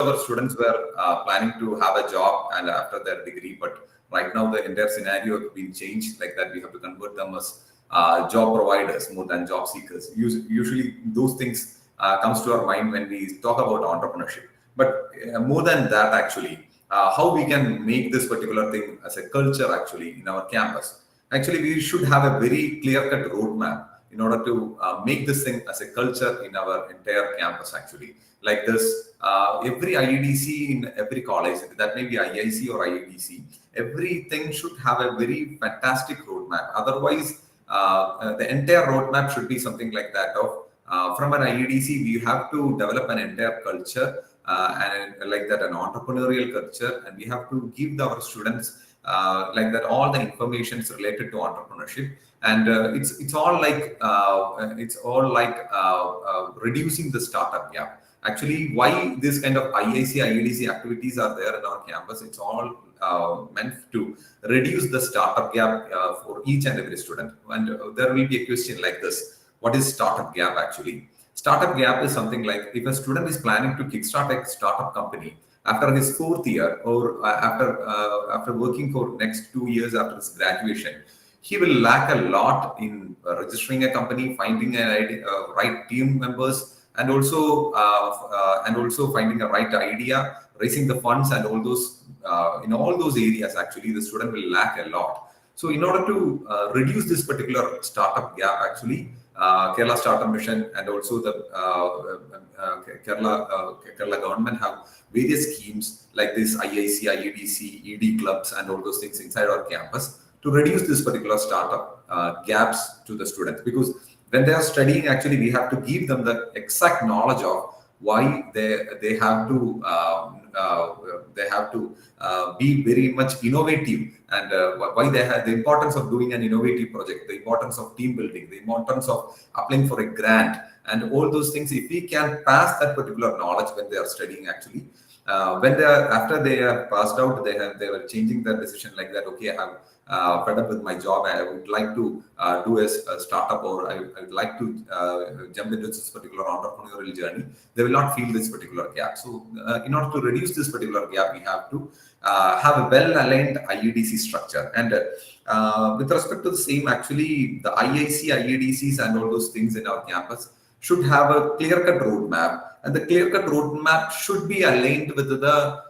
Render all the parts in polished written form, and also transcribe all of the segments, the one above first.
our students were planning to have a job and after their degree, but right now the entire scenario has been changed like that. We have to convert them as job providers more than job seekers. Usually those things comes to our mind when we talk about entrepreneurship. But more than that, actually, how we can make this particular thing as a culture actually in our campus. Actually, we should have a very clear-cut roadmap in order to make this thing as a culture in our entire campus actually. Like this, every IEDC in every college, that may be IIC or IEDC, everything should have a very fantastic roadmap. Otherwise, the entire roadmap should be something like that of from an IEDC, we have to develop an entire culture and like that, an entrepreneurial culture, and we have to give our students like that all the information related to entrepreneurship. And it's all like reducing the startup gap. Actually, why this kind of IIC, IEDC activities are there in our campus? It's all meant to reduce the startup gap for each and every student. And there will be a question like this: what is startup gap actually? Startup gap is something like if a student is planning to kickstart a startup company after his fourth year or after working for next 2 years after his graduation, he will lack a lot in registering a company, finding a right team members, and also finding a right idea, raising the funds, and all those in all those areas. Actually, the student will lack a lot. So, in order to reduce this particular startup gap, actually, Kerala Startup Mission and also the Kerala government have various schemes like this IIC, IEDC, ED clubs, and all those things inside our campus to reduce this particular startup gaps to the students. Because when they are studying, actually, we have to give them the exact knowledge of why they have to be very much innovative, and why they have the importance of doing an innovative project, the importance of team building, the importance of applying for a grant, and all those things. If we can pass that particular knowledge when they are studying, actually, when they are after they have passed out, they were changing their decision like that. Okay, I have fed up with my job. I would like to do a startup, or I would like to jump into this particular entrepreneurial journey. They will not feel this particular gap. So, in order to reduce this particular gap, we have to have a well-aligned IEDC structure. And with respect to the same, actually, the IIC, IEDCs, and all those things in our campus should have a clear-cut roadmap, and the clear-cut roadmap should be aligned with the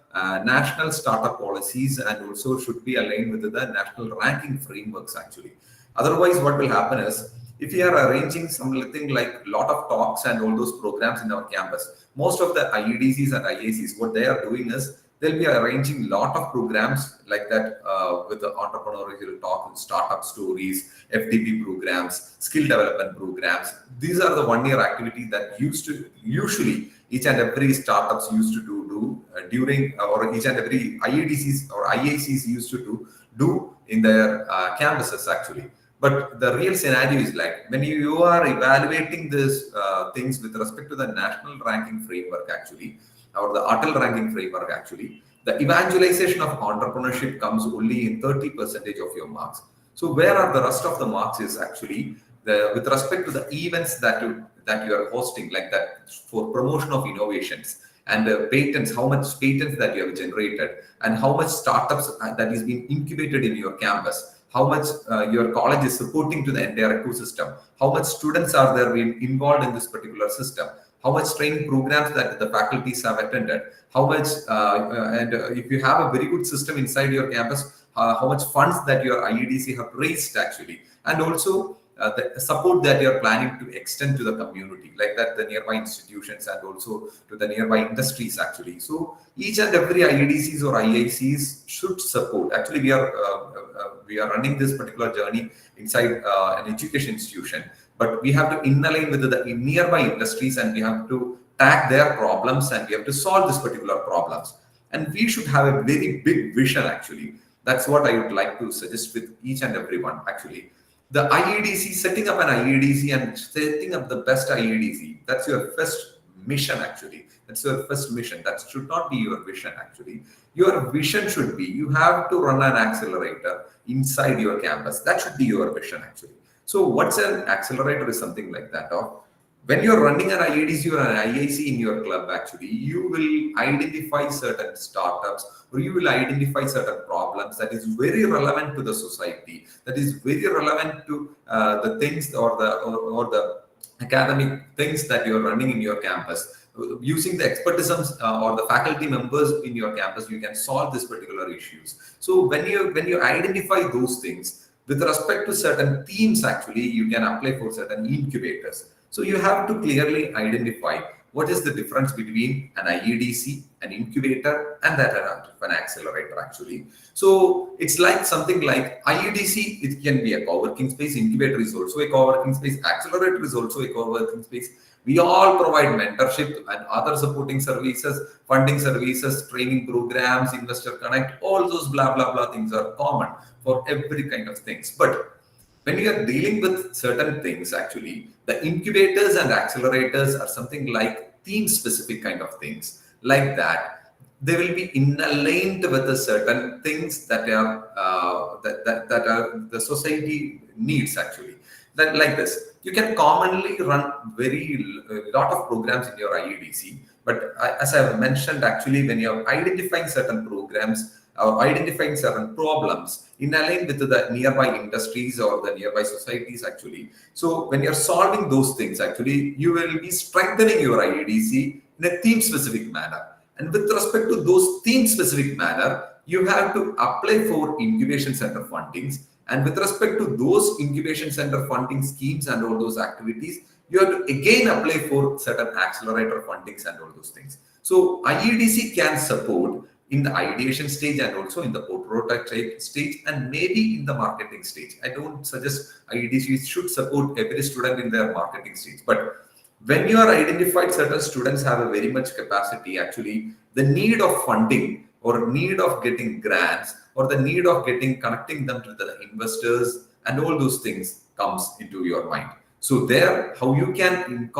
national startup policies, and also should be aligned with the national ranking frameworks actually. Otherwise, what will happen is, if we are arranging something like a lot of talks and all those programs in our campus, most of the IEDCs and IICs, what they are doing is they'll be arranging a lot of programs like that with the entrepreneurial talk, startup stories, FDP programs, skill development programs. These are the one-year activities that usually each and every startups used to do during, or each and every IEDCs or IICs used to do in their campuses actually. But the real scenario is like when you are evaluating these things with respect to the national ranking framework actually, or the ATL ranking framework actually, the evangelization of entrepreneurship comes only in 30% of your marks. So where are the rest of the marks is actually with respect to the events that you are hosting, like that for promotion of innovations and patents, how much patents that you have generated, and how much startups that is being incubated in your campus, how much your college is supporting to the entire ecosystem, how much students are there being involved in this particular system, how much training programs that the faculties have attended, how much, and if you have a very good system inside your campus, how much funds that your IEDC have raised actually, and also the support that you are planning to extend to the community, like that the nearby institutions and also to the nearby industries actually. So each and every IEDCs or IICs should support. Actually, we are running this particular journey inside an education institution, but we have to align with the nearby industries, and we have to tag their problems, and we have to solve this particular problems. And we should have a very big vision actually. That's what I would like to suggest with each and everyone actually. The IEDC, setting up an IEDC and setting up the best IEDC, that's your first mission actually. That's your first mission. That should not be your vision actually. Your vision should be, you have to run an accelerator inside your campus. That should be your vision actually. So what's an accelerator is something like that of When you're running an IEDC or an IIC in your club, actually, you will identify certain startups or you will identify certain problems that is very relevant to the society, that is very relevant to the things or the academic things that you're running in your campus. Using the expertisms or the faculty members in your campus, you can solve these particular issues. So when you identify those things with respect to certain themes, actually, you can apply for certain incubators. So you have to clearly identify what is the difference between an IEDC, an incubator, and that an accelerator, actually. So it's like something like IEDC, it can be a co-working space, incubator is also a co-working space, accelerator is also a co-working space. We all provide mentorship and other supporting services, funding services, training programs, investor connect, all those blah, blah, blah things are common for every kind of things. But when you are dealing with certain things, actually, the incubators and accelerators are something like theme specific kind of things. Like that, they will be aligned with the certain things that are that are the society needs, actually. That like this, you can commonly run very lot of programs in your IEDC, but as I have mentioned, actually, when you are identifying certain programs or identifying certain problems in line with the nearby industries or the nearby societies, actually. So when you're solving those things, actually, you will be strengthening your IEDC in a theme specific manner. And with respect to those theme specific manner, you have to apply for incubation center fundings. And with respect to those incubation center funding schemes and all those activities, you have to again apply for certain accelerator fundings and all those things. So IEDC can support in the ideation stage and also in the prototype stage and maybe in the marketing stage. I don't suggest IEDC should support every student in their marketing stage, but when you are identified certain students have a very much capacity, actually, the need of funding or need of getting grants or the need of connecting them to the investors and all those things comes into your mind. So there, how you can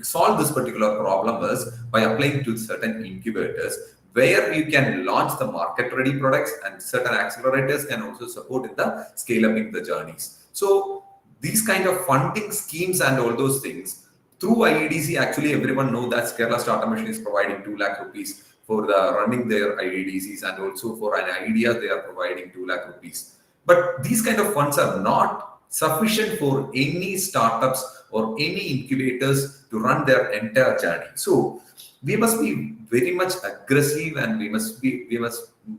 solve this particular problem is by applying to certain incubators where you can launch the market ready products, and certain accelerators can also support in the scale up in the journeys. So these kind of funding schemes and all those things through IEDC, actually, everyone know that Kerala Startup Mission is providing 2 lakh rupees for the running their IEDCs, and also for an idea they are providing 2 lakh rupees. But these kind of funds are not sufficient for any startups or any incubators to run their entire journey. So we must be very much aggressive, and we must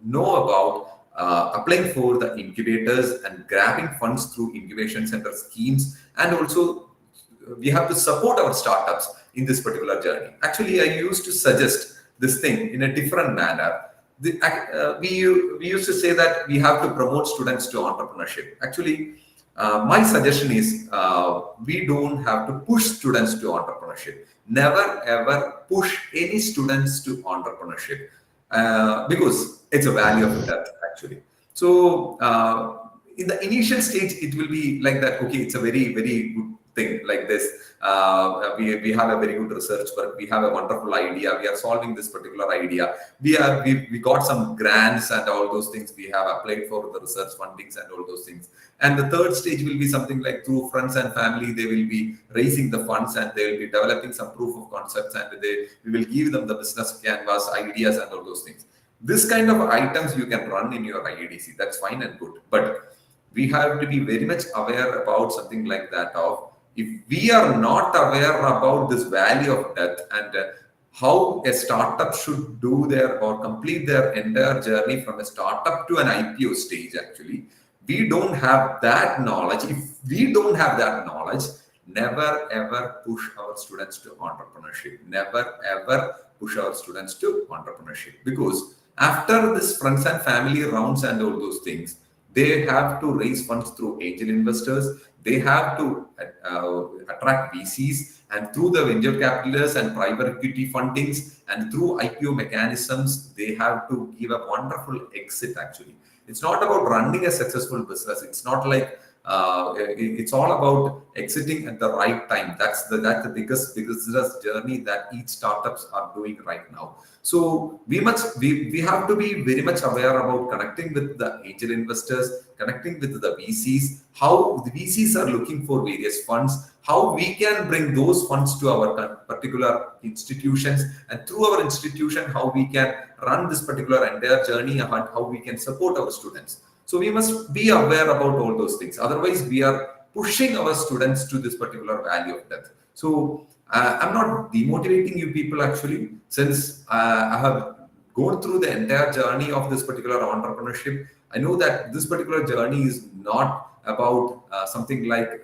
know about applying for the incubators and grabbing funds through incubation center schemes, and also we have to support our startups in this particular journey. Actually, I used to suggest this thing in a different manner. We used to say that we have to promote students to entrepreneurship. Actually, my suggestion is we don't have to push students to entrepreneurship. Never ever push any students to entrepreneurship because it's a value of death, actually. So in the initial stage, it will be like that. Okay, it's a very, very good thing like this. We have a very good research work. We have a wonderful idea. We are solving this particular idea. We got some grants and all those things. We have applied for the research fundings and all those things. And the third stage will be something like through friends and family. They will be raising the funds and they will be developing some proof of concepts, and we will give them the business canvas ideas and all those things. This kind of items you can run in your IEDC. That's fine and good. But we have to be very much aware about something like that of, if we are not aware about this value of death and how a startup should do their or complete their entire journey from a startup to an IPO stage, actually, we don't have that knowledge. If we don't have that knowledge, never ever push our students to entrepreneurship. Never ever push our students to entrepreneurship, because after this friends and family rounds and all those things, they have to raise funds through angel investors. They have to attract VCs, and through the venture capitalists and private equity fundings and through IPO mechanisms, they have to give a wonderful exit, actually. It's not about running a successful business. It's not like it's all about exiting at the right time. That's the biggest journey that each startups are doing right now. So we have to be very much aware about connecting with the angel investors, connecting with the VCs, how the VCs are looking for various funds, how we can bring those funds to our particular institutions, and through our institution, how we can run this particular entire journey and how we can support our students. So we must be aware about all those things. Otherwise, we are pushing our students to this particular valley of death. So I'm not demotivating you people actually, since I have gone through the entire journey of this particular entrepreneurship. I know that this particular journey is not about something like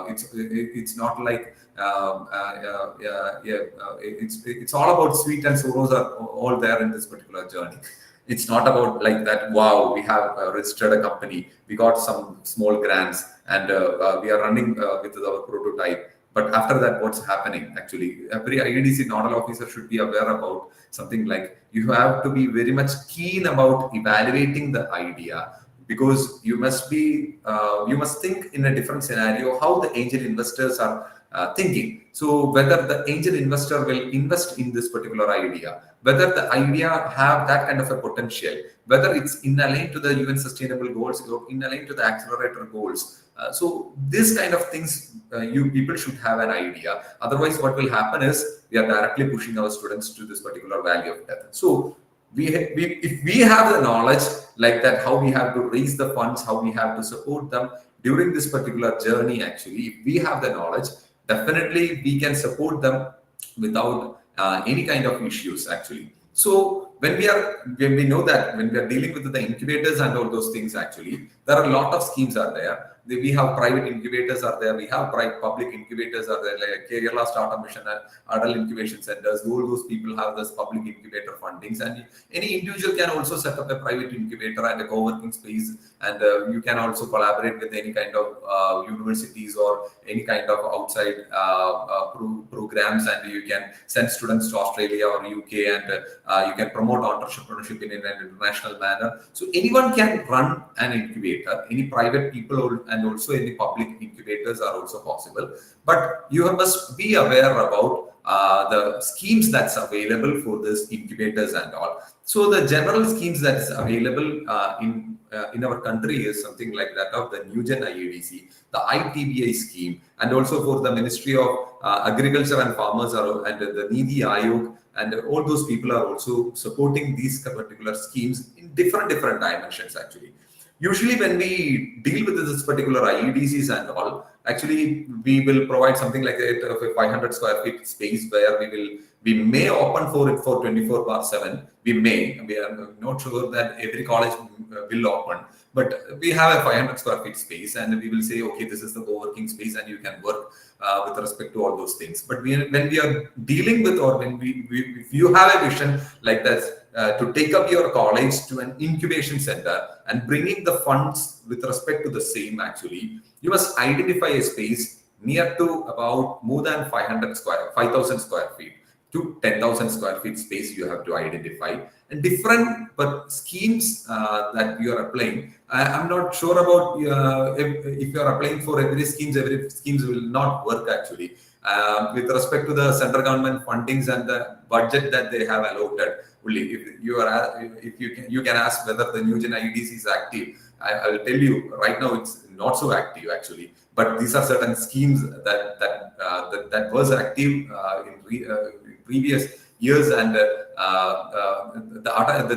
it's not like it's all about sweet and sorrows are all there in this particular journey. It's not about like that. Wow, we have registered a company, we got some small grants, and we are running with our prototype. But after that, what's happening? Actually, every IEDC nodal officer should be aware about something like you have to be very much keen about evaluating the idea, because you must be you must think in a different scenario how the angel investors are thinking. So whether the angel investor will invest in this particular idea, whether the idea have that kind of a potential, whether it's in line to the UN sustainable goals or in line to the accelerator goals. So this kind of things you people should have an idea. Otherwise, what will happen is we are directly pushing our students to this particular valley of death. So if we have the knowledge like that, how we have to raise the funds, how we have to support them during this particular journey, actually, if we have the knowledge, definitely we can support them without any kind of issues actually. So when we know that when we are dealing with the incubators and all those things, actually there are a lot of schemes are there. We have private incubators are there, we have public incubators are there, like Kerala Startup Mission and Adult Incubation Centers. All those people have this public incubator fundings, and any individual can also set up a private incubator and a co-working space, and you can also collaborate with any kind of universities or any kind of outside programs, and you can send students to Australia or UK, and you can promote entrepreneurship in an international manner. So anyone can run an incubator, any private people and also any public incubators are also possible. But you must be aware about the schemes that's available for this incubators and all. So the general schemes that is available in our country is something like that of the New-Gen IEDC, the ITBI scheme, and also for the Ministry of Agriculture and Farmers and the Niti Aayog, and all those people are also supporting these particular schemes in different dimensions actually. Usually when we deal with this particular IEDCs and all, actually we will provide something like a 500 square feet space where we may open for it for 24/7. We are not sure that every college will open, but we have a 500 square feet space, and we will say, okay, this is the co-working space and you can work with respect to all those things. But when we are dealing with, or when if you have a vision like that, to take up your college to an incubation center and bringing the funds with respect to the same, actually, you must identify a space near to about more than 5,000 square feet to 10,000 square feet space you have to identify. And different schemes that you are applying, I'm not sure about if you are applying for every schemes will not work actually. With respect to the central government fundings and the budget that they have allotted, only if you can ask whether the New-Gen IEDC is active. I will tell you right now it's not so active actually. But these are certain schemes that was active in previous years, and the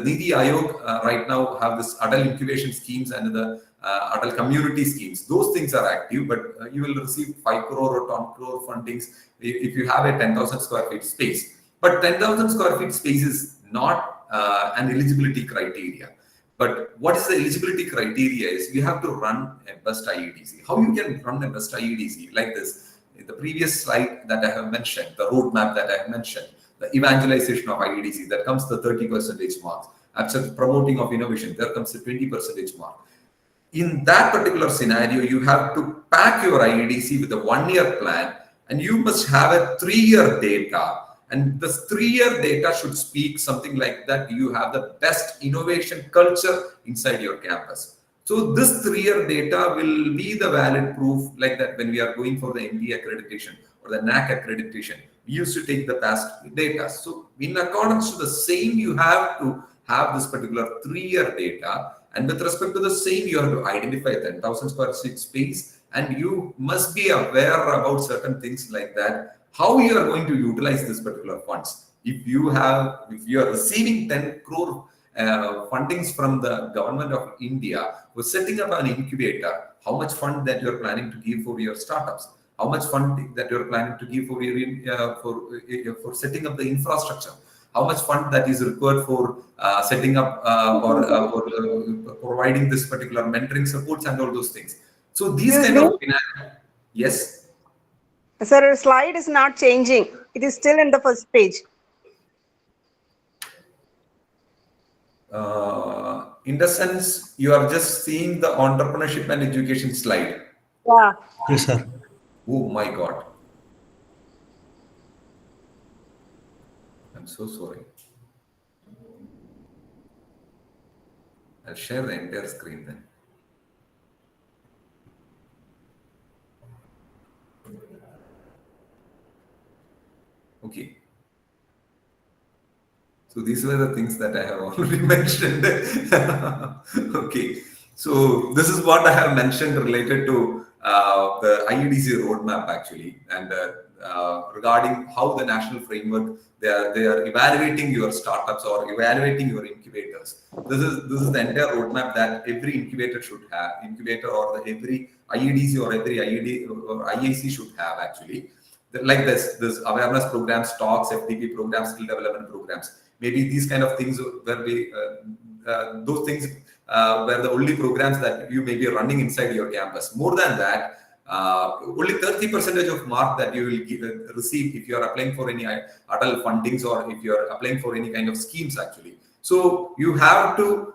Niti Aayog right now have this adult incubation schemes and the adult community schemes. Those things are active, but you will receive 5 crore or 10 crore fundings if you have a 10,000 square feet space. But 10,000 square feet space is not an eligibility criteria. But what is the eligibility criteria is you have to run a best IEDC. How you can run a best IEDC like this? In the previous slide that I have mentioned, the roadmap that I have mentioned, the evangelization of IEDC, that comes the 30% mark. After promoting of innovation, there comes the 20% mark. In that particular scenario, you have to pack your IEDC with a 1-year plan, and you must have a 3-year data. And this 3-year data should speak something like that. You have the best innovation culture inside your campus. So this 3-year data will be the valid proof, like that when we are going for the MBA accreditation or the NAC accreditation, we used to take the past data. So in accordance to the same, you have to have this particular 3-year data, and with respect to the same, you have to identify 10,000 square feet space, and you must be aware about certain things like that, how you are going to utilize this particular funds. If you are receiving 10 crore fundings from the government of India for setting up an incubator, how much fund that you are planning to give for your startups, how much funding that you are planning to give for your for setting up the infrastructure, how much fund that is required for setting up or providing this particular mentoring supports and all those things. So these Excuse kind me, of yes. sir, slide is not changing. It is still in the first page. In the sense, you are just seeing the entrepreneurship and education slide. Yeah. Yes, sir. Oh my God. I'm so sorry. I'll share the entire screen then. Okay. So these were the things that I have already mentioned. Okay. So this is what I have mentioned related to the IEDC roadmap actually, and regarding how the national framework they are evaluating your startups or evaluating your incubators. This is the entire roadmap that every incubator should have, incubator or every IEDC or every IED or IAC should have actually. Like this awareness programs, talks, FTP programs, skill development programs. Maybe these kind of things where we those things were the only programs that you may be running inside your campus. More than that, only 30% of mark that you will receive if you are applying for any adult fundings or if you are applying for any kind of schemes actually. So you have to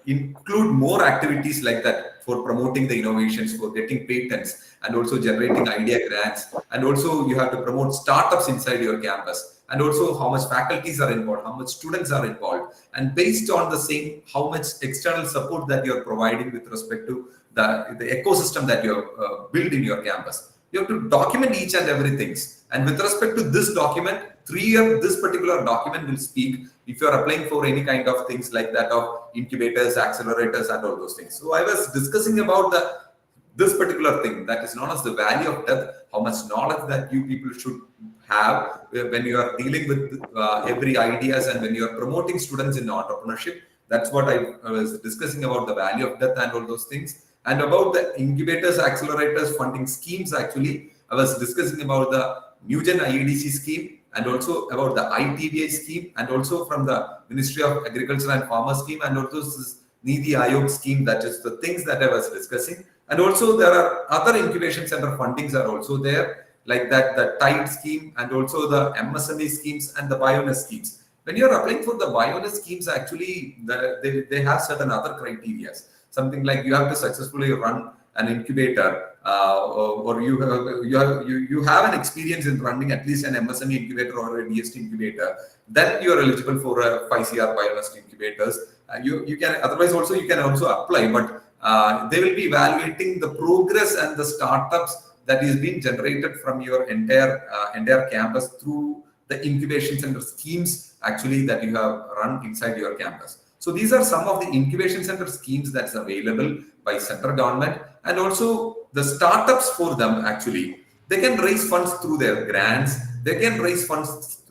include more activities like that for promoting the innovations, for getting patents, and also generating idea grants. And also you have to promote startups inside your campus. And also how much faculties are involved, how much students are involved. And based on the same, how much external support that you're providing with respect to the ecosystem that you have built in your campus. You have to document each and everything. And with respect to this document, 3-year, this particular document will speak if you are applying for any kind of things like that of incubators, accelerators, and all those things. So I was discussing about this particular thing that is known as the value of depth, how much knowledge that you people should have when you are dealing with every ideas and when you are promoting students in entrepreneurship. That's what I was discussing about the value of depth and all those things. And about the incubators, accelerators, funding schemes, actually, I was discussing about the Newgen IEDC scheme and also about the ITBI scheme and also from the Ministry of Agriculture and Farmer scheme and also this Niti Aayog scheme. That is the things that I was discussing. And also there are other incubation center fundings are also there, like that, the TIDE scheme and also the MSME schemes and the BioNS schemes. When you are applying for the BioNS schemes, actually, they have certain other criteria. Something like you have to successfully run an incubator, or you have an experience in running at least an MSME incubator or a DST incubator. Then you are eligible for a 5CR BioNS incubators. You can otherwise also you can also apply, but they will be evaluating the progress and the startups that is being generated from your entire campus through the incubation center schemes actually that you have run inside your campus. So these are some of the incubation center schemes that's available by central government, and also the startups for them actually. They can raise funds through their grants, they can raise funds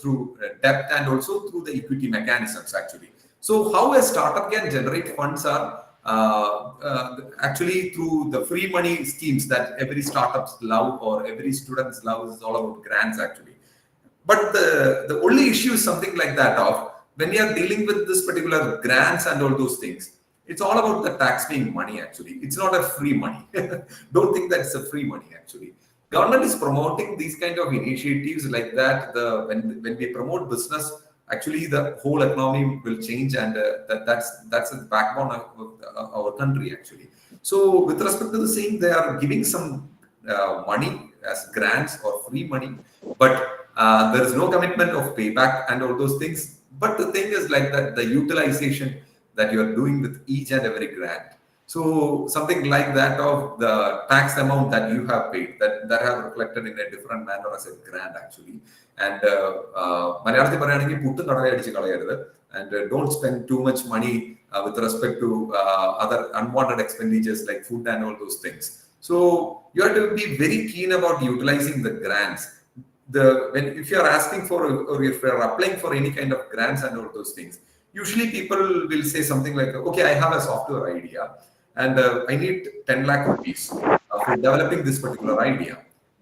through debt and also through the equity mechanisms actually. So how a startup can generate funds are actually through the free money schemes that every startups love or every students love. Is all about grants actually. But the only issue is something like that of when you are dealing with this particular grants and all those things, it's all about the tax paying money actually. It's not a free money. Don't think that it's a free money actually. Government is promoting these kind of initiatives like that. When we promote business, actually the whole economy will change, and that's the backbone of our country actually. So with respect to the same, they are giving some money as grants or free money, but there is no commitment of payback and all those things. But the thing is like that the utilization, that you are doing with each and every grant. So something like that of the tax amount that you have paid, that have reflected in a different manner as a grant actually. And Malayalathil പറയുകയാണെങ്കിൽ പുട്ടും കടല അടിച്ച് കളയരുത്, and don't spend too much money with respect to other unwanted expenditures like food and all those things. So you have to be very keen about utilizing the grants. If you are asking for, or if you are applying for any kind of grants and all those things, usually people will say something like, okay, I have a software idea and I need 10 lakh rupees for developing this particular idea.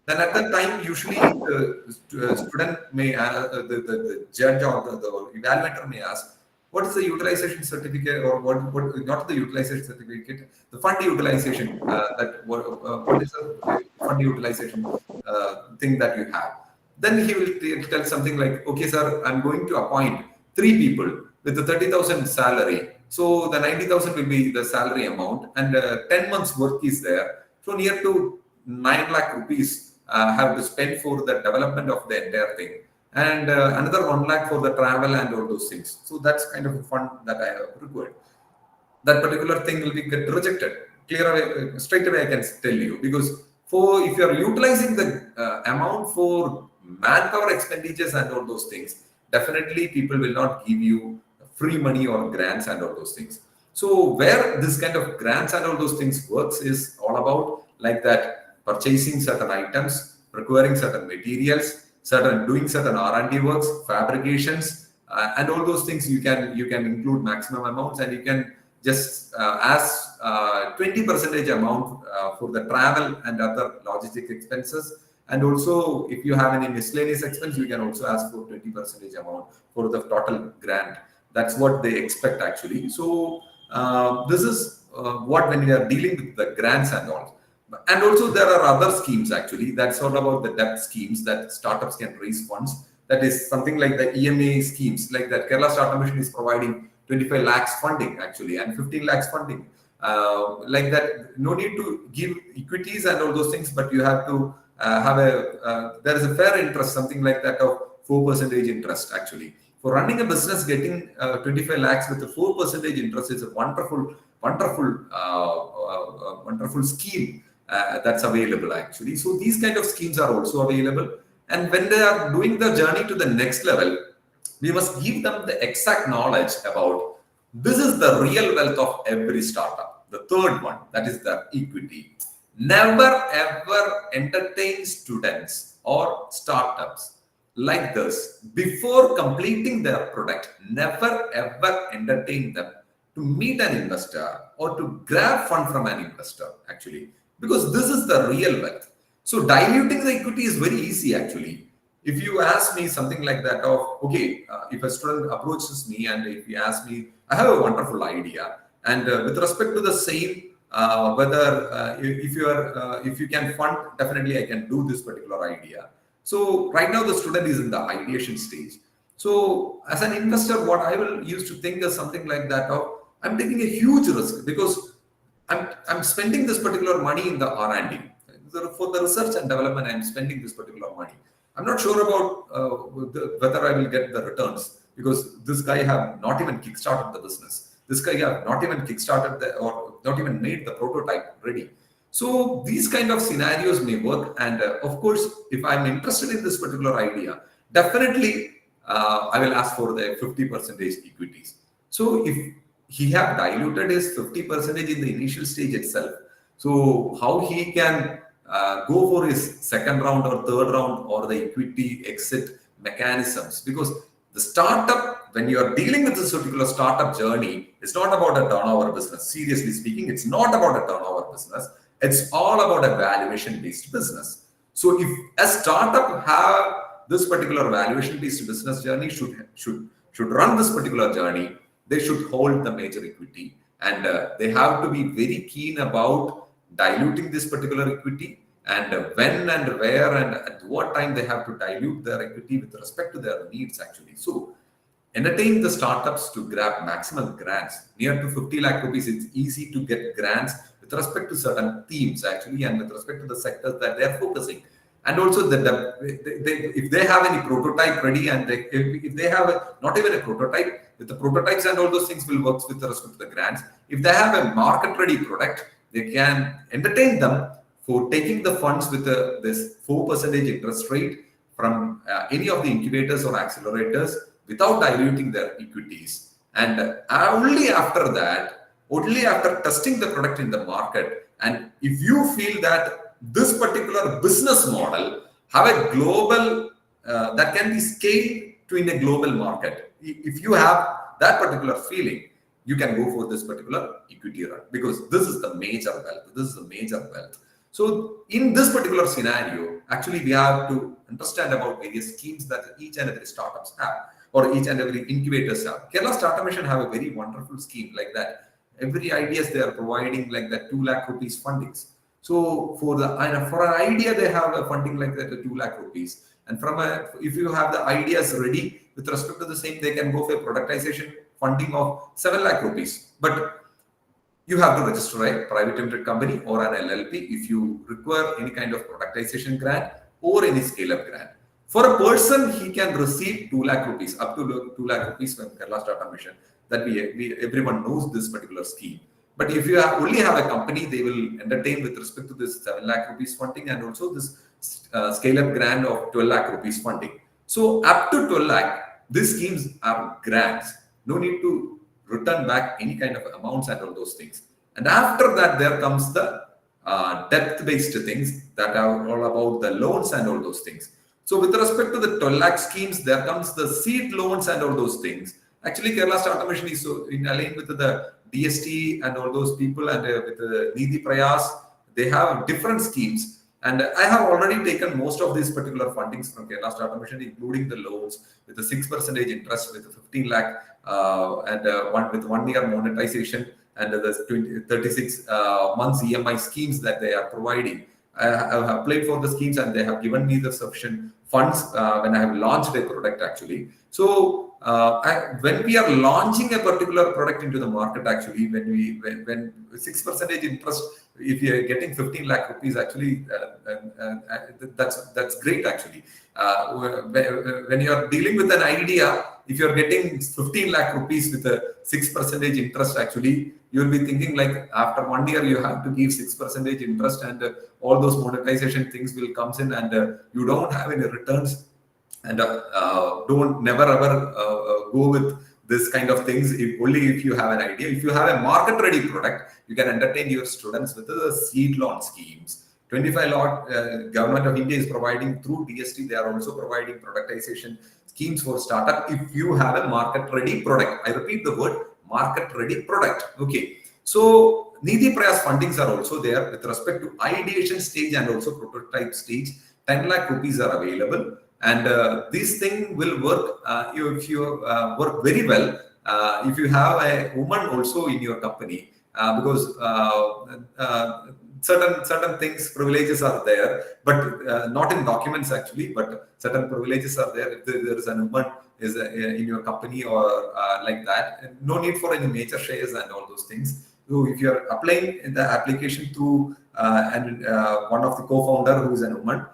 Then at that time, usually the student may, the judge or the evaluator may ask, what is the utilization certificate, or what not the utilization certificate, the fund utilization, what is the fund utilization thing that you have. Then he will tell something like, okay, sir, I'm going to appoint 3 people with the 30,000 salary. So the 90,000 will be the salary amount, and 10 months work is there. So near to 9 lakh rupees have to spend for the development of the entire thing, and another 1 lakh for the travel and all those things. So that's kind of a fund that I have required. That particular thing will be get rejected. Clear away, straight away I can tell you, because if you are utilizing the amount for manpower expenditures and all those things, definitely people will not give you free money or grants and all those things. So where this kind of grants and all those things works is all about like that, purchasing certain items, procuring certain materials, doing certain R&D works, fabrications, and all those things. You can include maximum amounts, and you can just ask 20% amount for the travel and other logistic expenses. And also, if you have any miscellaneous expense, you can also ask for 20% amount for the total grant. That's what they expect actually. So this is what, when we are dealing with the grants and all. And also there are other schemes actually. That's all about the debt schemes that startups can raise funds. That is something like the EMA schemes, like that Kerala Startup Mission is providing 25 lakhs funding actually, and 15 lakhs funding. Like that, no need to give equities and all those things, but you have to have there is a fair interest, something like that of 4% interest actually. For running a business, getting 25 lakhs with a 4% interest is a wonderful scheme that's available actually. So these kind of schemes are also available. And when they are doing the journey to the next level, we must give them the exact knowledge about this is the real wealth of every startup. The third one, that is the equity. Never ever entertain students or startups like this before completing their product. Never ever entertain them to meet an investor or to grab fund from an investor actually, because this is the real wealth. So diluting the equity is very easy actually. If you ask me something like that of, okay, if a student approaches me and if he asks me, I have a wonderful idea, and with respect to the same, whether if you can fund, definitely I can do this particular idea. So right now the student is in the ideation stage. So as an investor, what I will use to think is something like that of, I'm taking a huge risk because I'm spending this particular money in the R&D. For the research and development, I'm spending this particular money. I'm not sure about whether I will get the returns, because this guy have not even kickstarted the business. This guy have not even kickstarted or not even made the prototype ready. So these kind of scenarios may work. And of course, if I'm interested in this particular idea, definitely I will ask for the 50% equities. So if he have diluted his 50% in the initial stage itself, so how he can go for his second round or third round or the equity exit mechanisms? Because the startup, when you are dealing with this particular startup journey, it's not about a turnover business. Seriously speaking, it's not about a turnover business. It's all about a valuation-based business. So if a startup have this particular valuation-based business journey, should run this particular journey, they should hold the major equity, and they have to be very keen about diluting this particular equity, and when and where and at what time they have to dilute their equity with respect to their needs actually. So entertain the startups to grab maximum grants. Near to 50 lakh rupees, it's easy to get grants with respect to certain themes actually, and with respect to the sectors that they're focusing. And also if they have any prototype ready, and if they have not even a prototype, with the prototypes and all those things will work with respect to the grants. If they have a market ready product, they can entertain them for taking the funds with this 4% interest rate from any of the incubators or accelerators without diluting their equities. And only after that, only after testing the product in the market, and if you feel that this particular business model have a global that can be scaled to in a global market, if you have that particular feeling, you can go for this particular equity run, because this is the major wealth. This is the major wealth. So in this particular scenario, actually we have to understand about various schemes that each and every startups have, or each and every incubators have. Kerala Startup Mission have a very wonderful scheme like that. Every ideas they are providing like that 2 lakh rupees fundings. So for an idea, they have a funding like that, 2 lakh rupees. And if you have the ideas ready with respect to the same, they can go for productization funding of 7 lakh rupees. But you have to register a private limited company or an LLP if you require any kind of productization grant or any scale-up grant. For a person, he can receive 2 lakh rupees, up to 2 lakh rupees from Kerala Startup Mission. That everyone knows this particular scheme. But if you only have a company, they will entertain with respect to this 7 lakh rupees funding, and also this scale-up grant of 12 lakh rupees funding. So up to 12 lakh, these schemes are grants. No need to return back any kind of amounts and all those things. And after that, there comes the depth-based things that are all about the loans and all those things. So with respect to the 12 lakh schemes, there comes the seed loans and all those things. Actually, Kerala Startup Mission is so in aligned with the DST and all those people, and with the Nidhi Prayas, they have different schemes. And I have already taken most of these particular fundings from Kerala Startup Mission, including the loans with the 6% interest, with 15 lakh and with 1 year monetization, and the 36 months EMI schemes that they are providing. I have applied for the schemes, and they have given me the sufficient funds when I have launched a product actually. So when we are launching a particular product into the market, actually, when 6% interest, if you are getting 15 lakh rupees, actually, that's great actually. When you are dealing with an idea, if you are getting 15 lakh rupees with a 6% interest, actually, you will be thinking like after 1 year you have to give 6% interest, and all those monetization things will comes in, and you don't have any returns, and don't never ever go with this kind of things. Only if you have an idea. If you have a market ready product, you can entertain your students with the seed loan schemes. 25 lakh government of India is providing through DST. They are also providing productization schemes for startup if you have a market ready product. I repeat the word, market ready product. Okay. So Nidhi Prayas fundings are also there with respect to ideation stage and also prototype stage. 10 lakh rupees are available. And this thing will work if you work very well. If you have a woman also in your company, because certain things, privileges are there, but not in documents actually, but certain privileges are there. If there is a woman is in your company or like that, no need for any major shares and all those things. So if you are applying in the application through one of the co-founder who is a woman,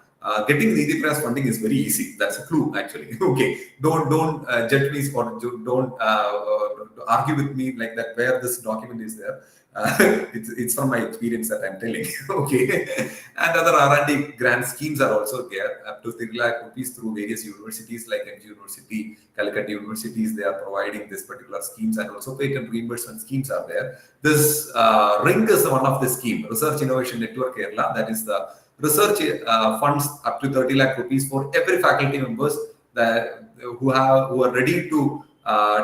getting Nidhi Prayas funding is very easy. That's a clue actually. Okay, don't judge me or don't argue with me like that where this document is there. It's from my experience that I'm telling. Okay, and other R&D grant schemes are also there, up to 3 lakh rupees through various universities like MG University, Calcutta universities. They are providing this particular schemes, and also patent reimbursement schemes are there. This RING is one of the scheme, Research Innovation Network Kerala. That is the research funds up to 30 lakh rupees for every faculty members who are ready to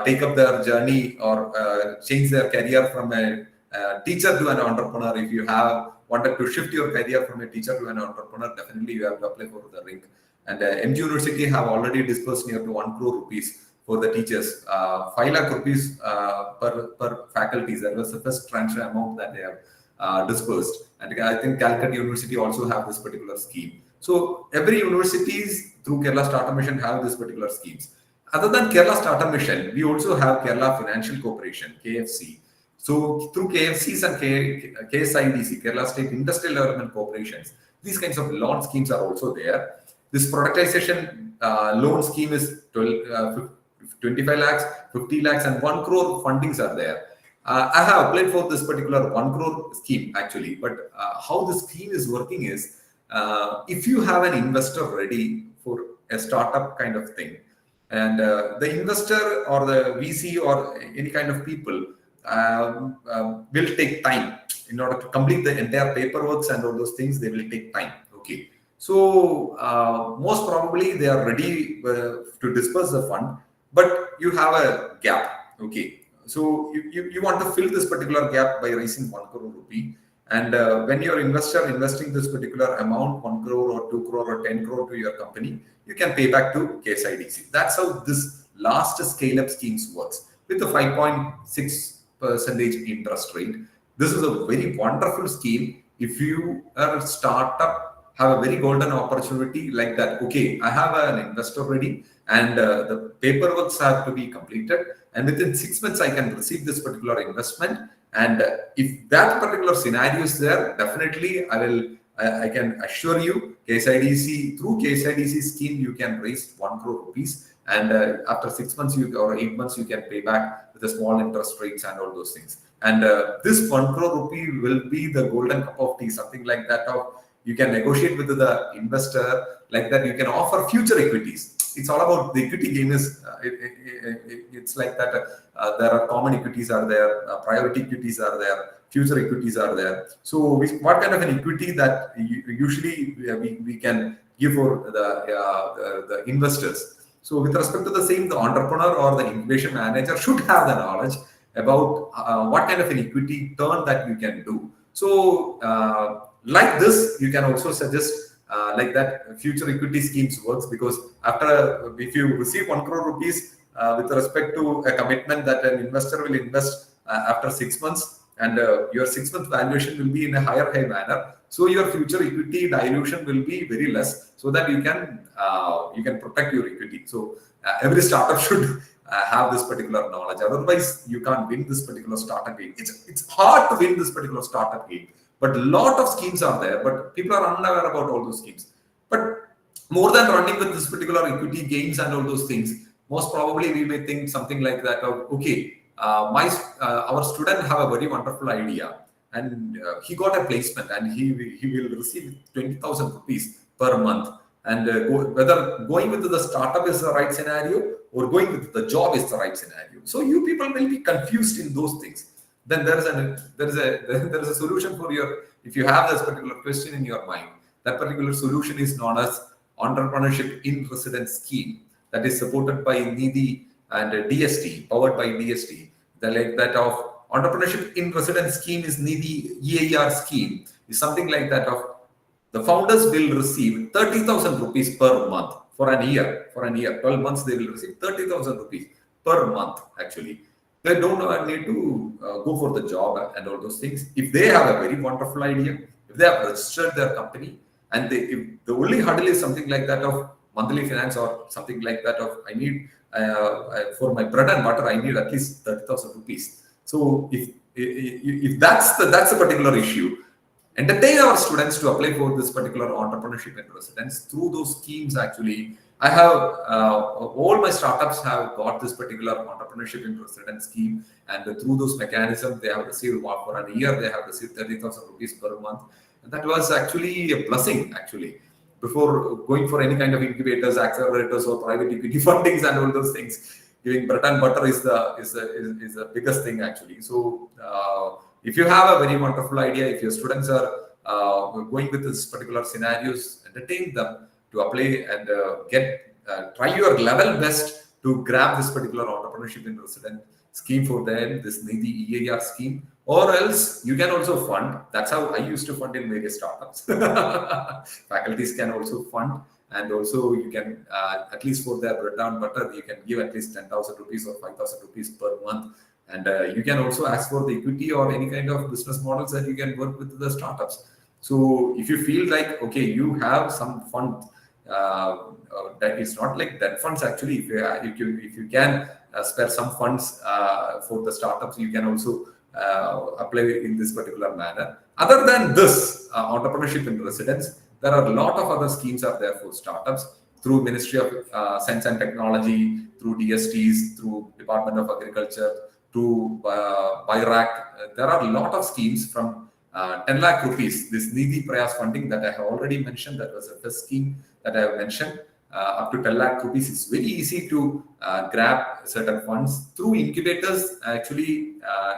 take up their journey or change their career from a teacher to an entrepreneur. If you have wanted to shift your career from a teacher to an entrepreneur, definitely you have to apply for the RING. And MG University have already disbursed near to 1 crore rupees for the teachers, 5 lakh rupees per faculty. That was the first transfer amount that they have dispersed. And I think Calcutta University also have this particular scheme. So every universities through Kerala Startup Mission have this particular schemes. Other than Kerala Startup Mission, we also have Kerala Financial Corporation, KFC. So through KFCs and KSIDC, Kerala State Industrial Development Corporations, These kinds of loan schemes are also there. This productization loan scheme is 25 lakhs, 50 lakhs, and 1 crore fundings are there. I have applied for this particular 1 crore scheme actually, but how the scheme is working is, if you have an investor ready for a startup kind of thing, and the investor or the VC or any kind of people will take time in order to complete the entire paperwork and all those things. They will take time. Okay, so most probably they are ready to disperse the fund, but you have a gap. Okay, so you want to fill this particular gap by raising 1 crore rupee. And when your investor investing this particular amount, 1 crore or 2 crore or 10 crore to your company, you can pay back to case IDC. That's how this last scale-up schemes works with the 5.6% interest rate. This is a very wonderful scheme. If you are a startup, have a very golden opportunity like that. Okay, I have an investor ready, and the paperwork have to be completed, and within 6 months I can receive this particular investment. And if that particular scenario is there, definitely I can assure you, case IDC, through case IDC scheme, you can raise 1 crore rupees, and after 6 months or 8 months, you can pay back with the small interest rates and all those things. And this 1 crore rupee will be the golden cup of tea, something like that. Of you can negotiate with the investor like that. You can offer future equities. It's all about the equity game. It's like that. There are common equities are there, priority equities are there, future equities are there. So what kind of an equity that usually we can give for the investors? So with respect to the same, the entrepreneur or the incubation manager should have the knowledge about what kind of an equity turn that you can do. So like this, you can also suggest like that future equity schemes works, because after if you receive 1 crore rupees with respect to a commitment that an investor will invest after 6 months, and your 6 month valuation will be in a higher manner, so your future equity dilution will be very less, so that you can protect your equity. So every startup should have this particular knowledge. Otherwise, you can't win this particular startup game. It's hard to win this particular startup game. But a lot of schemes are there, but people are unaware about all those schemes. But more than running with this particular equity gains and all those things, most probably we may think something like that of, okay, our student have a very wonderful idea, and he got a placement, and he will receive 20,000 rupees per month. And whether going with the startup is the right scenario or going with the job is the right scenario. So you people will be confused in those things. Then there is a solution for your, if you have this particular question in your mind. That particular solution is known as Entrepreneurship in Residence Scheme, that is supported by NIDI and DST, powered by DST. The like that of Entrepreneurship in Residence Scheme is NIDI EIR scheme, is something like that of the founders will receive 30,000 rupees per month for a year. For a year, 12 months, they will receive 30,000 rupees per month actually. They don't need to go for the job and all those things. If they have a very wonderful idea, if they have registered their company, and if the only hurdle is something like that of monthly finance or something like that of I need for my bread and butter, I need at least 30,000 rupees. So if that's the particular issue, entertain our students to apply for this particular entrepreneurship in residence through those schemes. Actually, I have all my startups have got this particular entrepreneurship in residence scheme, and through those mechanisms, they have received for a year. They have received 30,000 rupees per month, and that was actually a blessing. Actually, before going for any kind of incubators, accelerators, or private equity fundings and all those things, giving bread and butter is the biggest thing actually. So if you have a very wonderful idea, if your students are going with this particular scenarios, entertain them to apply and try your level best to grab this particular entrepreneurship in resident scheme for them, this NIDI EIR scheme, or else you can also fund. That's how I used to fund in various startups. Faculties can also fund, and also you can at least for their bread and butter, you can give at least 10,000 rupees or 5,000 rupees per month. And you can also ask for the equity or any kind of business models that you can work with the startups. So if you feel like, okay, you have some fund, that is not like debt funds actually. If you can spare some funds for the startups, you can also apply in this particular manner. Other than this entrepreneurship in residence, There are a lot of other schemes are there for startups through Ministry of Science and Technology, through DSTs, through Department of Agriculture, through BIRAC. There are a lot of schemes from 10 lakh rupees. This Nidhi Prayas funding that I have already mentioned, that was the first scheme that I have mentioned. Up to 10 lakh rupees. It's very easy to grab certain funds through incubators. Actually,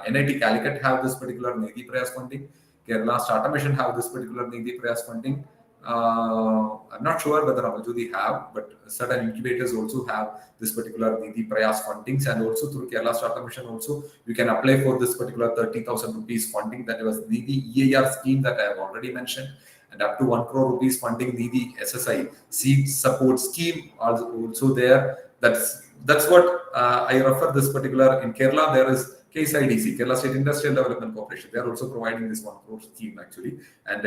NIT Calicut have this particular Nidhi Prayas funding. Kerala Startup Mission have this particular Nidhi Prayas funding. I'm not sure whether Amaljodi have, but certain incubators also have this particular Nidhi Prayas fundings, and also through Kerala Startup Mission also you can apply for this particular 30,000 rupees funding. That was Nidhi EIR scheme that I have already mentioned, and up to 1 crore rupees funding Nidhi SSI seed support scheme also there. That's what I refer this particular. In Kerala there is IEDC, Kerala State Industrial Development Corporation. They are also providing this 1 crore scheme actually, and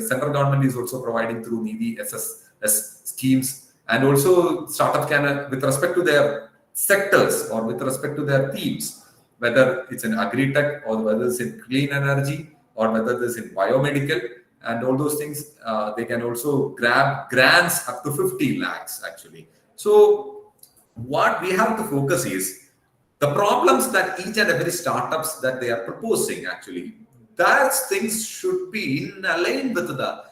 central government is also providing through Nidhi SSS schemes. And also startup can, with respect to their sectors or with respect to their themes, whether it's in agri-tech or whether it's in clean energy or whether it's in biomedical and all those things, they can also grab grants up to 50 lakhs actually. So what we have to focus is the problems that each and every startups that they are proposing actually, those things should be in line with the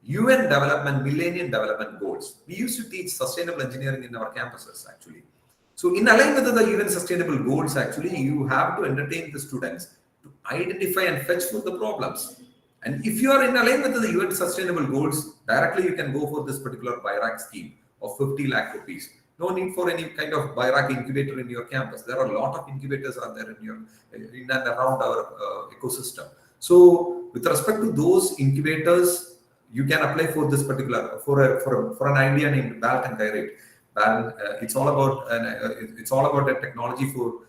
UN development, Millennium Development Goals. We used to teach sustainable engineering in our campuses actually. So in line with the UN sustainable goals, actually, you have to entertain the students to identify and fetch for the problems. And if you are in line with the UN sustainable goals, directly you can go for this particular BIRAC scheme of 50 lakh rupees. No need for any kind of BIRAC incubator in your campus. There are a lot of incubators out there in and around our ecosystem. So with respect to those incubators, you can apply for this particular for an idea named Balt and Gyrate. It's all about a technology for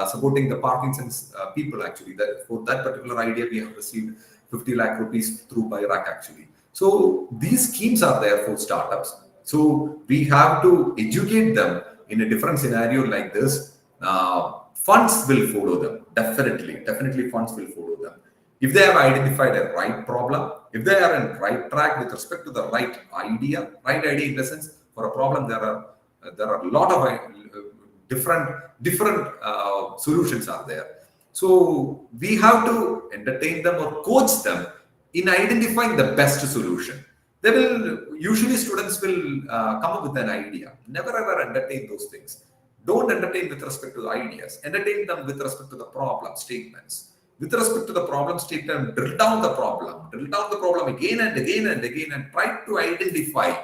supporting the Parkinson's people actually. That for that particular idea, we have received 50 lakh rupees through BIRAC actually. So these schemes are there for startups. So we have to educate them in a different scenario like this. Funds will follow them. Definitely funds will follow them. If they have identified a right problem, if they are in right track with respect to the right idea in the sense, for a problem there are a lot of different solutions are there. So we have to entertain them or coach them in identifying the best solution. They will usually students will come up with an idea. Never ever entertain those things. Don't entertain with respect to the ideas. Entertain them with respect to the problem statements. With respect to the problem statement, drill down the problem again and again and again, and try to identify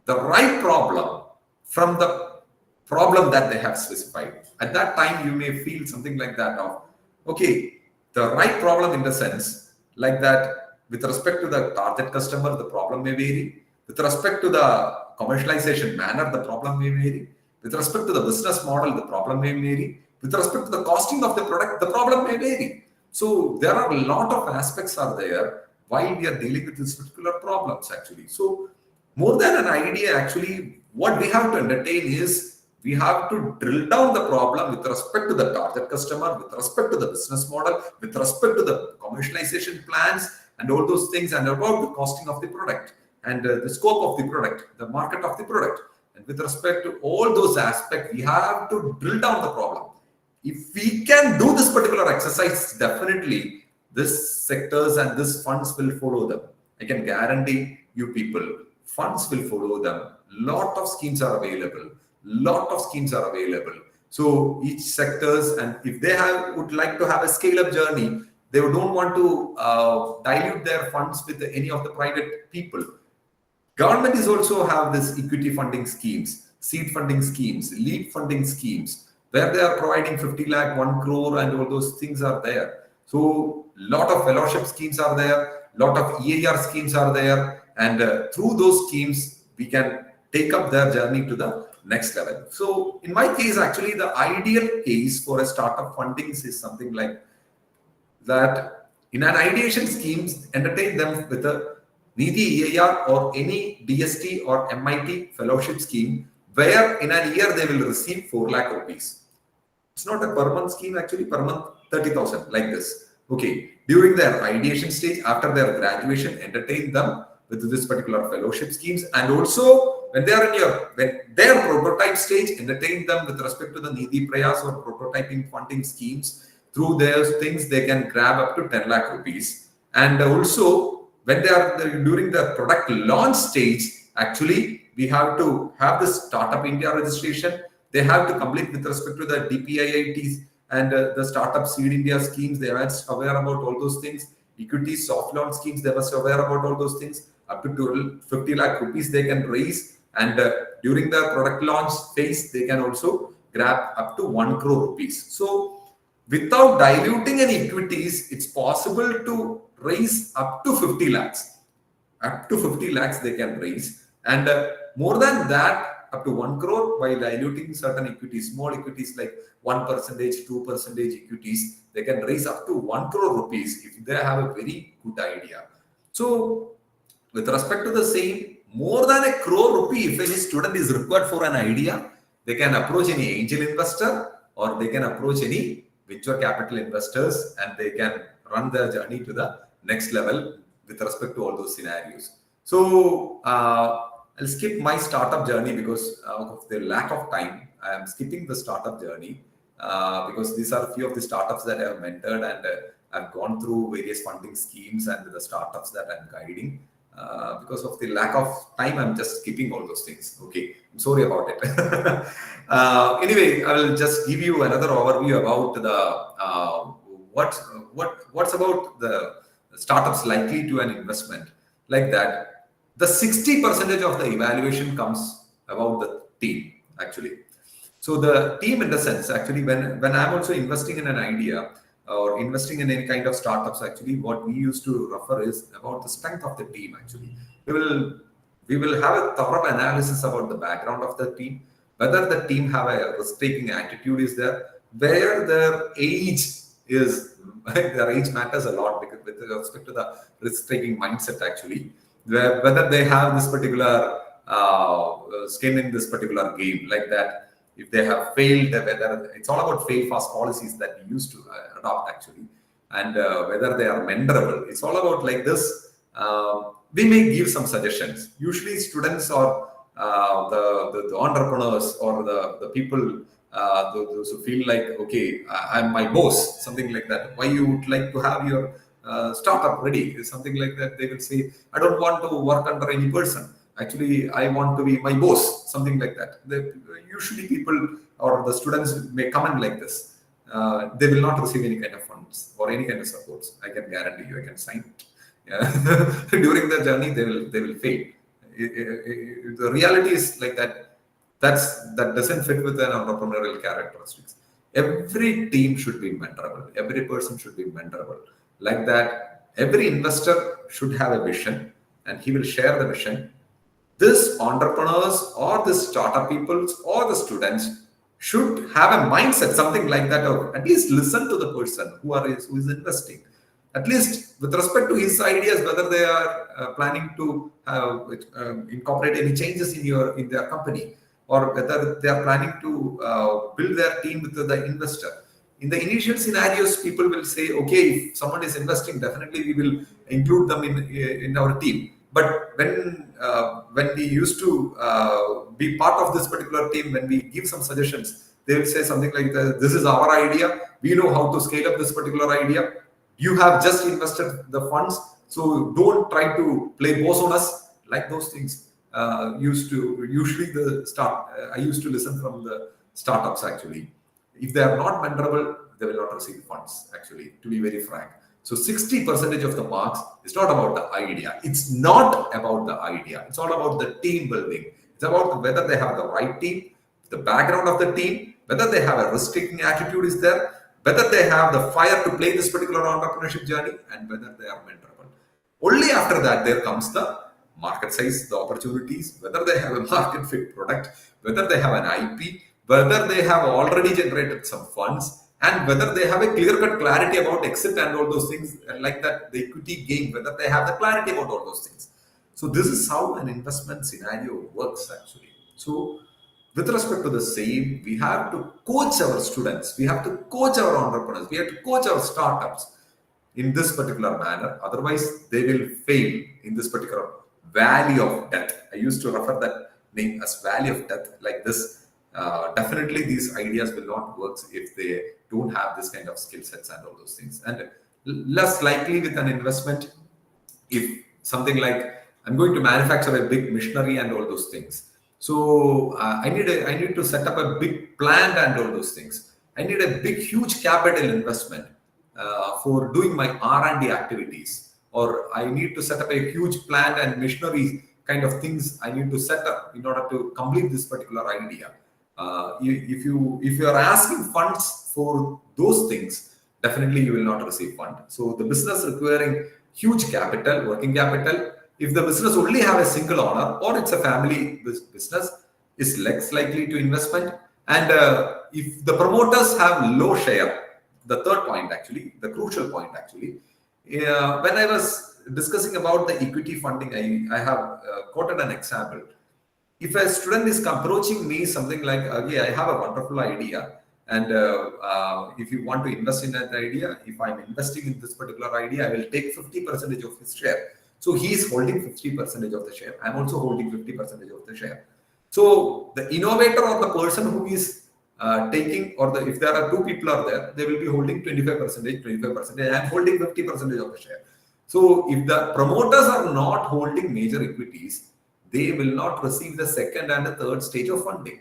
the right problem from the problem that they have specified. At that time, you may feel something like that of, okay, the right problem in the sense like that, with respect to the target customer, the problem may vary. With respect to the commercialization manner, the problem may vary. With respect to the business model, the problem may vary. With respect to the costing of the product, the problem may vary. So there are a lot of aspects are there while we are dealing with these particular problems actually. So more than an idea, actually, what we have to entertain is we have to drill down the problem with respect to the target customer, with respect to the business model, with respect to the commercialization plans and all those things, and about the costing of the product and the scope of the product, the market of the product. And with respect to all those aspects, we have to drill down the problem. If we can do this particular exercise, definitely this sectors and this funds will follow them. I can guarantee you people, funds will follow them. Lot of schemes are available. So each sectors, and if they would like to have a scale-up journey, they don't want to dilute their funds with any of the private people. Government is also have this equity funding schemes, seed funding schemes, lead funding schemes, where they are providing 50 lakh, 1 crore, and all those things are there. So lot of fellowship schemes are there, lot of EIR schemes are there, and through those schemes, we can take up their journey to the next level. So in my case, actually, the ideal case for a startup funding is something like that. In an ideation schemes, entertain them with a Nidhi EIR or any DST or MIT fellowship scheme, where in a year they will receive 4 lakh rupees. It's not a per month scheme, actually, per month 30,000 like this. Okay, during their ideation stage, after their graduation, entertain them with this particular fellowship schemes. And also when they are when their prototype stage, entertain them with respect to the Nidhi Prayas or prototyping funding schemes. Through those things, they can grab up to 10 lakh rupees. And also when they are during the product launch stage, actually we have to have this Startup India registration. They have to complete with respect to the DPIITs and the Startup Seed India schemes. They are aware about all those things. Equity soft loan schemes, they must aware about all those things. Up to 50 lakh rupees they can raise, and during the product launch phase they can also grab up to 1 crore rupees. So without diluting any equities, it's possible to raise up to 50 lakhs. Up to 50 lakhs they can raise, and more than that, up to 1 crore, by diluting certain equities, small equities like 1%, 2% equities, they can raise up to 1 crore rupees if they have a very good idea. So with respect to the same, more than 1 crore rupee, if any student is required for an idea, they can approach any angel investor or they can approach any venture capital investors, and they can run their journey to the next level with respect to all those scenarios. So I'll skip my startup journey because of the lack of time. I am skipping the startup journey because these are a few of the startups that I have mentored, and I've gone through various funding schemes and the startups that I'm guiding. Because of the lack of time, I'm just skipping all those things. Okay, I'm sorry about it. Anyway, I will just give you another overview about the what's about the startups likely to an investment like that. The 60% of the evaluation comes about the team actually. So the team, in the sense, actually, when I'm also investing in an idea or investing in any kind of startups, actually, what we used to refer is about the strength of the team. Actually, we will have a thorough analysis about the background of the team, whether the team have a risk-taking attitude is there, where their age is. Their age matters a lot because with respect to the risk-taking mindset, actually, whether they have this particular skin in this particular game, like that. If they have failed, whether it's all about fail fast policies that we used to adopt actually, and whether they are mentorable. It's all about like this. We may give some suggestions. Usually, students or the entrepreneurs or the people those who feel like, okay, I'm my boss, something like that. Why you would like to have your startup ready? Something like that. They will say, I don't want to work under any person. Actually, I want to be my boss, something like that. Usually people or the students may comment like this. They will not receive any kind of funds or any kind of supports. I can guarantee you, I can sign it. Yeah. During the journey, they will fail. The reality is like that. That doesn't fit with an entrepreneurial characteristics. Every team should be mentorable. Every person should be mentorable. Like that, every investor should have a vision, and he will share the vision. This entrepreneurs or the startup peoples or the students should have a mindset, something like that, or at least listen to the person who is investing. At least with respect to his ideas, whether they are planning to incorporate any changes in their company, or whether they are planning to build their team with the investor. In the initial scenarios, people will say, okay, if someone is investing, definitely we will include them in our team. But when we used to be part of this particular team, when we give some suggestions, they will say something like, this is our idea. We know how to scale up this particular idea. You have just invested the funds, so don't try to play boss on us. Like those things I used to listen from the startups actually. If they are not mentorable, they will not receive funds actually, to be very frank. So 60% of the marks is not about the idea. It's not about the idea. It's all about the team building. It's about whether they have the right team, the background of the team, whether they have a risk-taking attitude is there, whether they have the fire to play this particular entrepreneurship journey, and whether they are mentorable. Only after that, there comes the market size, the opportunities, whether they have a market fit product, whether they have an IP, whether they have already generated some funds, and whether they have a clear-cut clarity about exit and all those things, like that, the equity gain, whether they have the clarity about all those things. So this is how an investment scenario works actually. So with respect to the same, we have to coach our students, we have to coach our entrepreneurs, we have to coach our startups in this particular manner. Otherwise, they will fail in this particular valley of death. I used to refer that name as valley of death like this. Definitely these ideas will not work if they don't have this kind of skill sets and all those things. And less likely with an investment, if something like I'm going to manufacture a big machinery and all those things. So I need to set up a big plant and all those things. I need a big, huge capital investment for doing my R&D activities, or I need to set up a huge plant and machinery kind of things I need to set up in order to complete this particular idea. If you are asking funds for those things, definitely you will not receive fund. So the business requiring huge capital, working capital. If the business only have a single owner or it's a family business, is less likely to investment. And if the promoters have low share, the third point actually, the crucial point actually, when I was discussing about the equity funding, I have quoted an example. If a student is approaching me something like, okay, I have a wonderful idea, and if you want to invest in that idea, if I'm investing in this particular idea, I will take 50% of his share. So he is holding 50% of the share. I'm also holding 50% of the share. So the innovator or the person who is taking, or if there are two people are there, they will be holding 25%, 25%. I'm holding 50% of the share. So if the promoters are not holding major equities, they will not receive the second and the third stage of funding.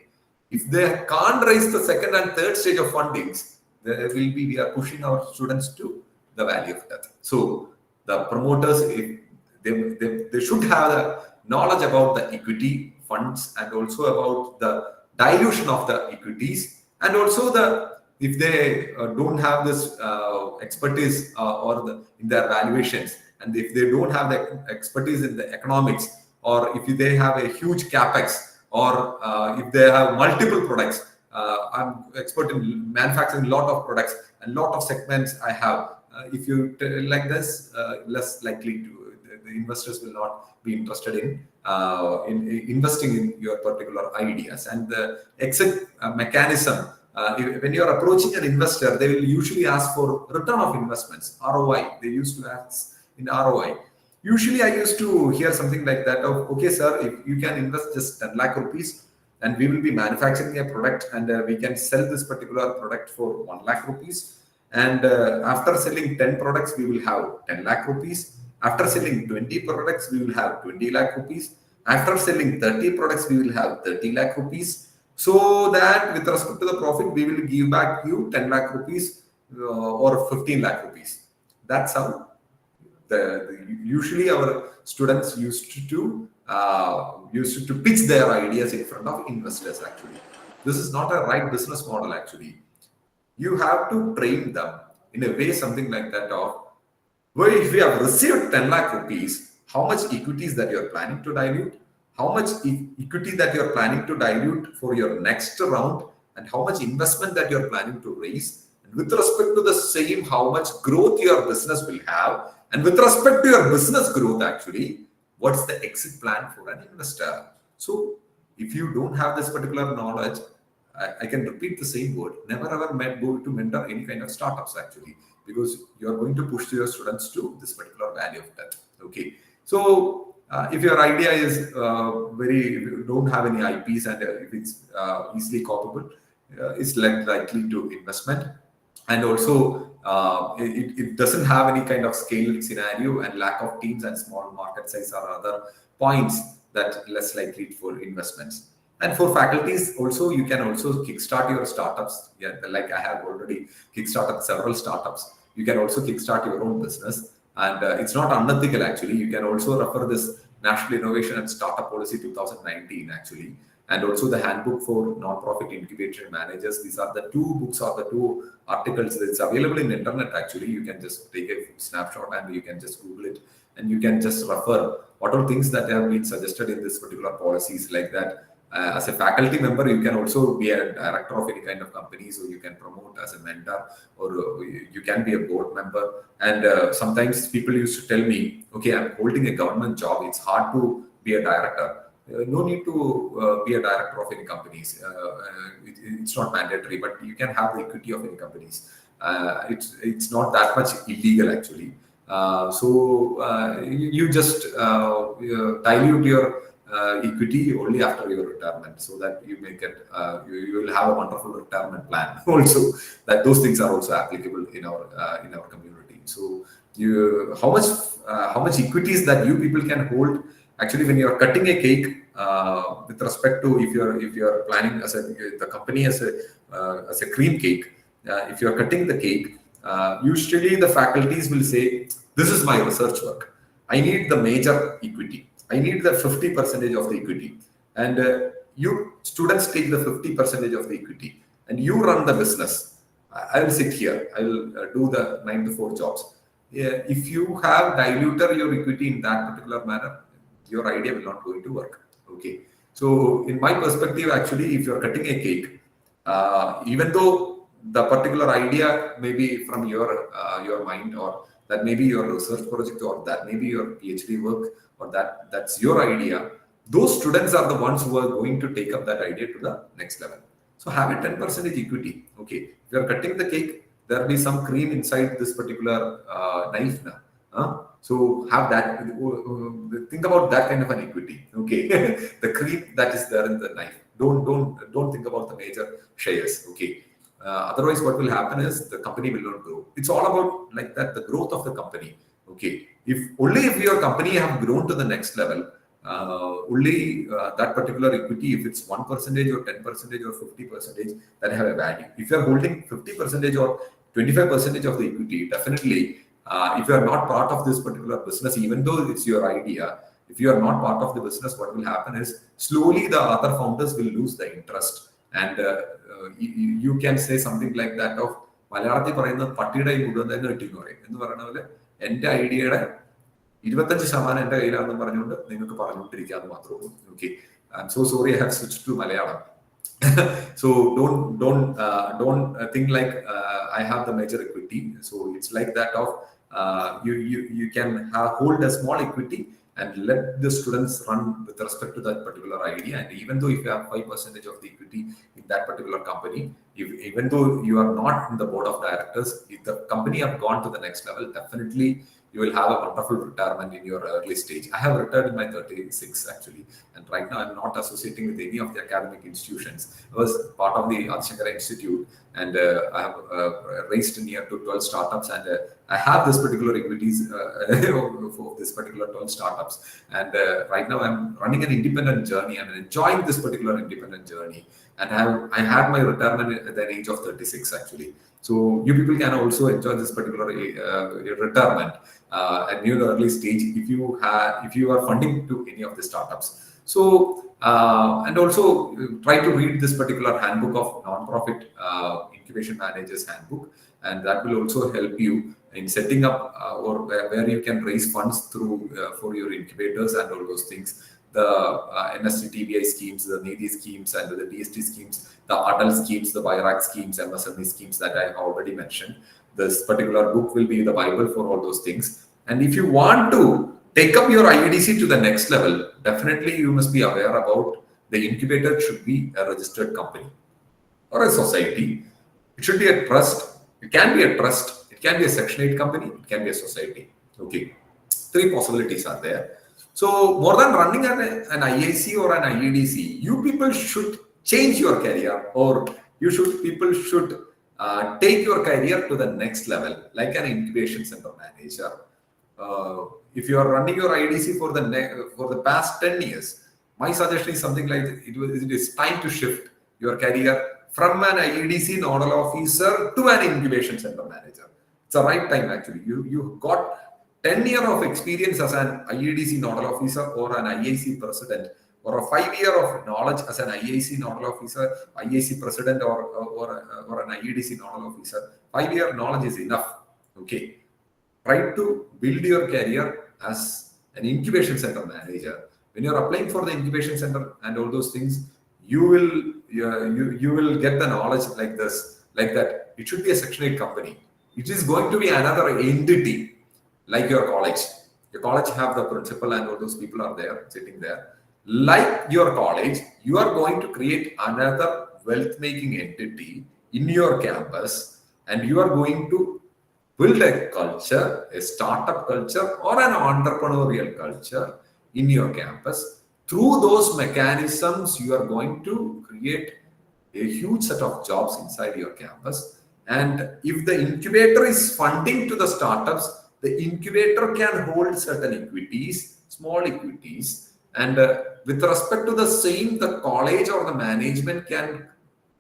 If they can't raise the second and third stage of fundings, we are pushing our students to the valley of death. So the promoters, if they should have the knowledge about the equity funds and also about the dilution of the equities, and also if they don't have this expertise in their valuations, and if they don't have the expertise in the economics, or if they have a huge capex, or if they have multiple products. I'm expert in manufacturing a lot of products and lot of segments I have. If you like this, less likely to the investors will not be interested in investing in your particular ideas. And the exit mechanism, when you are approaching an investor, they will usually ask for return of investments, ROI. They used to ask in ROI. Usually, I used to hear something like that of, okay, sir, if you can invest just 10 lakh rupees, and we will be manufacturing a product, and we can sell this particular product for 1 lakh rupees. And after selling 10 products, we will have 10 lakh rupees. After selling 20 products, we will have 20 lakh rupees. After selling 30 products, we will have 30 lakh rupees. So that with respect to the profit, we will give back you 10 lakh rupees or 15 lakh rupees. That's how usually our students used to pitch their ideas in front of investors. Actually, this is not a right business model. Actually, you have to train them in a way, something like that of, well, if we have received 10 lakh rupees, how much equities that you're planning to dilute, how much equity that you're planning to dilute for your next round, and how much investment that you're planning to raise, and with respect to the same, how much growth your business will have. And with respect to your business growth, actually, what's the exit plan for an investor? So if you don't have this particular knowledge, I can repeat the same word. Never ever go to mentor any kind of startups, actually, because you're going to push your students to this particular value of death. Okay. So if your idea is if you don't have any IPs, and if it's easily copyable, it's less likely to investment. And also it doesn't have any kind of scale scenario, and lack of teams and small market size are other points that less likely for investments. And for faculties also, you can also kickstart your startups. Yeah, like I have already kickstarted several startups. You can also kickstart your own business, and it's not unethical actually. You can also refer this National Innovation and Startup Policy 2019 actually, and also the Handbook for Non-Profit Incubation Managers. These are the two books or the two articles that's available in the internet. Actually, you can just take a snapshot and you can just Google it, and you can just refer what are things that have been suggested in this particular policies like that. As a faculty member, you can also be a director of any kind of company, so you can promote as a mentor, or you can be a board member. And sometimes people used to tell me, okay, I'm holding a government job, it's hard to be a director. No need to be a director of any companies. It's not mandatory, but you can have the equity of any companies. It's not that much illegal actually. You just dilute your equity only after your retirement, so that you may get you will have a wonderful retirement plan. Also, that those things are also applicable in our community. So, how much equities that you people can hold actually when you are cutting a cake, with respect to if you're planning as the company as a cream cake, if you're cutting the cake, usually the faculties will say, this is my research work, I need the major equity, I need the 50% of the equity, and you students take the 50% of the equity, and you run the business. I will sit here, I will do the 9 to 4 jobs. Yeah, if you have diluted your equity in that particular manner, your idea will not going to work. Okay. So in my perspective, actually, if you're cutting a cake, even though the particular idea may be from your mind, or that may be your research project, or that may be your PhD work, or that's your idea, those students are the ones who are going to take up that idea to the next level. So have a 10% equity. Okay. If you're cutting the cake, there will be some cream inside this particular knife now. So have that. Think about that kind of an equity. Okay, the cream that is there in the knife. Don't think about the major shares. Okay. Otherwise, what will happen is the company will not grow. It's all about like that, the growth of the company. Okay. If your company have grown to the next level, only that particular equity, if it's 1% or 10% or 50%, that have a value. If you are holding 50% or 25% of the equity, definitely, if you are not part of this particular business, even though it's your idea, if you are not part of the business, what will happen is slowly the other founders will lose the interest, and you can say something like that of മലയാളത്തിൽ പറയുന്നത് പട്ടിയുടെ മുഴുവൻ തന്നെ കിട്ടിയെന്ന് പറയും എന്ന് പറയുന്ന പോലെ എൻ്റെ ഐഡിയയുടെ 25% എൻ്റെ കയ്യിലാണെന്ന് പറഞ്ഞുകൊണ്ട് നിങ്ങൾക്ക് പറഞ്ഞുകൊണ്ടിരിക്കാന്ന് മാത്രമേ ഉള്ളൂ. Okay, I'm so sorry I have switched to Malayalam. So don't think like I have the major equity. So it's like that of you can hold a small equity and let the students run with respect to that particular idea. And even though if you have 5% of the equity in that particular company, even though you are not in the board of directors, if the company have gone to the next level, definitely you will have a wonderful retirement in your early stage. I have retired in my 36 actually, and right now I'm not associating with any of the academic institutions. I was part of the Chengannur Institute, and I have raised near to 12 startups, and I have this particular equities for this particular 12 startups. And right now I'm running an independent journey and enjoying this particular independent journey. And I had my retirement at the age of 36 actually. So you people can also enjoy this particular retirement at your early stage if you are funding to any of the startups. So and also try to read this particular handbook of non-profit incubation managers handbook, and that will also help you in setting up or where you can raise funds through for your incubators and all those things. The NSTTBI schemes, the NIDI schemes, and the DST schemes, the adult schemes, the BIRAC schemes, MSME schemes that I already mentioned. This particular book will be the Bible for all those things. And if you want to take up your IEDC to the next level, definitely you must be aware about the incubator should be a registered company or a society. It should be a trust. It can be a trust. It can be a Section 8 company. It can be a society. Okay. 3 possibilities are there. So more than running an IIC or an IEDC, you people should change your career, or people should take your career to the next level, like an incubation center manager. If you are running your IEDC for the past 10 years, my suggestion is something like it is time to shift your career from an IEDC nodal officer to an incubation center manager. It's the right time actually. You got 10 years of experience as an IEDC nodal officer or an IIC president, or a 5 years of knowledge as an IIC nodal officer, IIC president, or an IEDC nodal officer. 5 years knowledge is enough. Okay. Try to build your career as an incubation center manager. When you're applying for the incubation center and all those things, you will get the knowledge like this, like that. It should be a Section 8 company. It is going to be another entity. Like your college have the principal and all those people are there, sitting there. Like your college, you are going to create another wealth making entity in your campus, and you are going to build a culture, a startup culture or an entrepreneurial culture in your campus. Through those mechanisms, you are going to create a huge set of jobs inside your campus. And if the incubator is funding to the startups, the incubator can hold certain equities, small equities. And with respect to the same, the college or the management can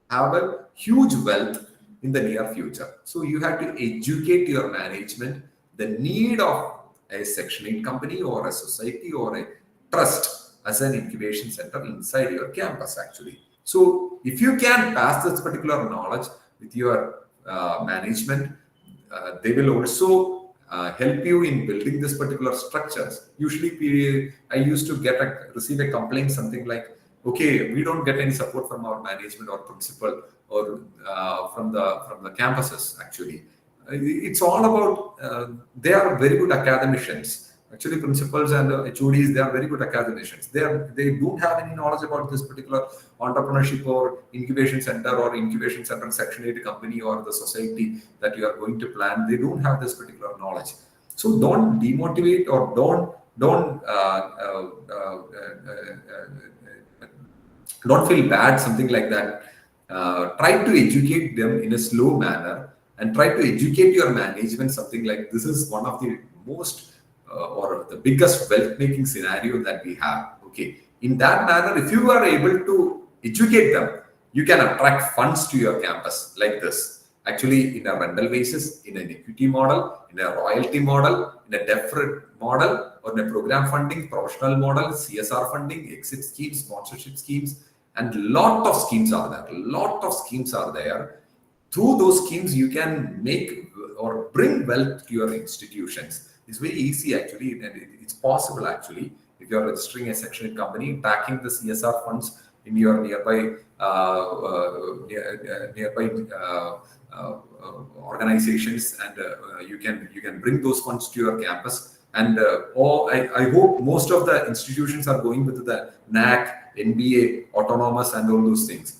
have a huge wealth in the near future. So you have to educate your management the need of a Section 8 company or a society or a trust as an incubation center inside your campus actually. So if you can pass this particular knowledge with your management, they will also help you in building this particular structures. Usually, I used to receive a complaint something like, okay, we don't get any support from our management or principal or from the campuses. Actually, it's all about they are very good academicians. Actually, principals and HODs, they are very good academicians. They don't have any knowledge about this particular entrepreneurship or incubation center Section 8 company or the society that you are going to plan. They don't have this particular knowledge. So don't demotivate or don't feel bad, something like that. Try to educate them in a slow manner and try to educate your management something like this is one of the most or the biggest wealth making scenario that we have. Okay, in that manner, if you are able to educate them, you can attract funds to your campus like this. Actually, in a rental basis, in an equity model, in a royalty model, in a deferred model, or in a program funding, professional model, CSR funding, exit schemes, sponsorship schemes, and lot of schemes are there. Lot of schemes are there. Through those schemes, you can make or bring wealth to your institutions. It's very easy actually, and it's possible actually. If you're registering a Section 8 company, tracking the CSR funds in your nearby organizations, and you can bring those funds to your campus. And I hope most of the institutions are going with the NAC, NBA, autonomous, and all those things.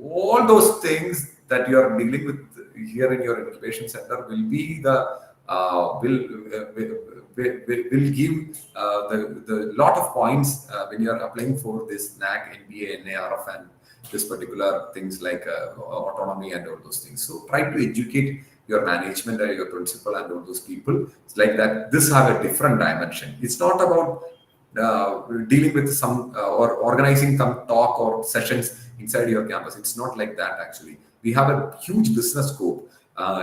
All those things that you are dealing with here in your incubation center will be the will give the lot of points when you are applying for this NAC, NBA, NARF, and this particular things like autonomy and all those things. So try to educate your management or your principal and all those people. It's like that. This have a different dimension. It's not about dealing with some or organizing some talk or sessions inside your campus. It's not like that actually. We have a huge business scope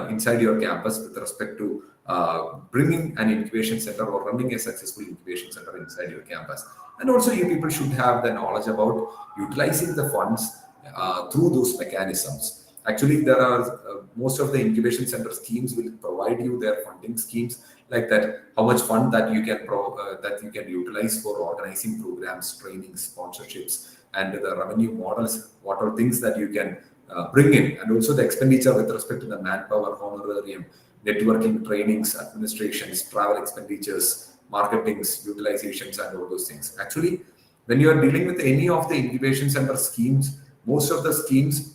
inside your campus with respect to bringing an incubation center or running a successful incubation center inside your campus. And also you people should have the knowledge about utilizing the funds through those mechanisms. Actually, there are most of the incubation center schemes will provide you their funding schemes like that, how much fund that you can utilize for organizing programs, trainings, sponsorships, and the revenue models, what are things that you can bring in, and also the expenditure with respect to the manpower, honorarium, networking, trainings, administrations, travel expenditures, marketings, utilizations, and all those things. Actually, when you are dealing with any of the incubation center schemes, most of the schemes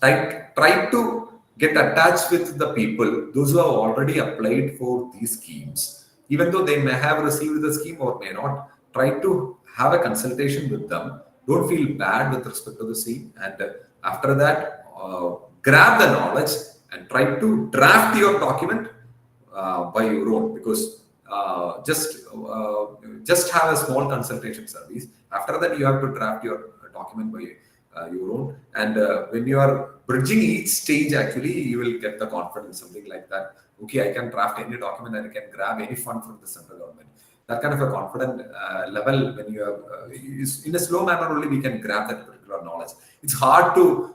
try to get attached with the people, those who have already applied for these schemes. Even though they may have received the scheme or may not, try to have a consultation with them. Don't feel bad with respect to the same. And after that, grab the knowledge and try to draft your document by your own, because just have a small consultation service. After that, you have to draft your document by your own. And when you are bridging each stage, actually, you will get the confidence, something like that. Okay, I can draft any document and I can grab any fund from the central government. That kind of a confident level, when you have in a slow manner only, we can grab that particular knowledge. It's hard to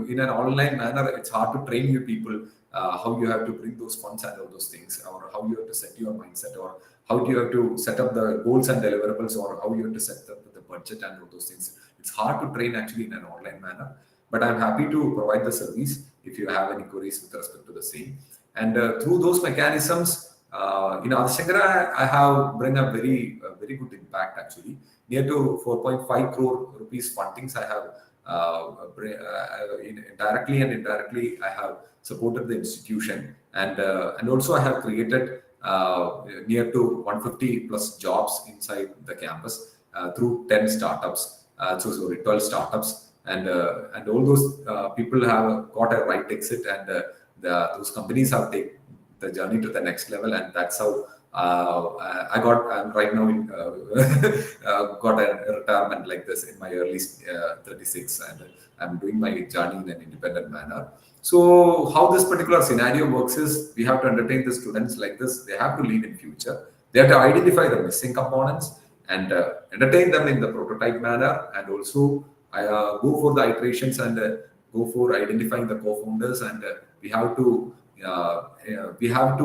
in an online manner. It's hard to train you people how you have to bring those funds and all those things, or how you have to set your mindset, or how do you have to set up the goals and deliverables, or how you have to set up the budget and all those things. It's hard to train actually in an online manner, but I'm happy to provide the service if you have any queries with respect to the same. And through those mechanisms, in Chengannur, I have bring a very good impact actually. Near to 4.5 crore rupees fundings I have directly and indirectly, I have supported the institution, and also I have created near to 150 plus jobs inside the campus through 10 startups. Sorry, 12 startups, and all those people have got a right exit, and those companies have taken the journey to the next level, and that's how I'm right now in, got a retirement like this in my early 36, and I'm doing my journey in an independent manner. So how this particular scenario works is we have to entertain the students like this. They have to lead in future. They have to identify the missing components and entertain them in the prototype manner, and also go for the iterations, and go for identifying the co-founders, and we have to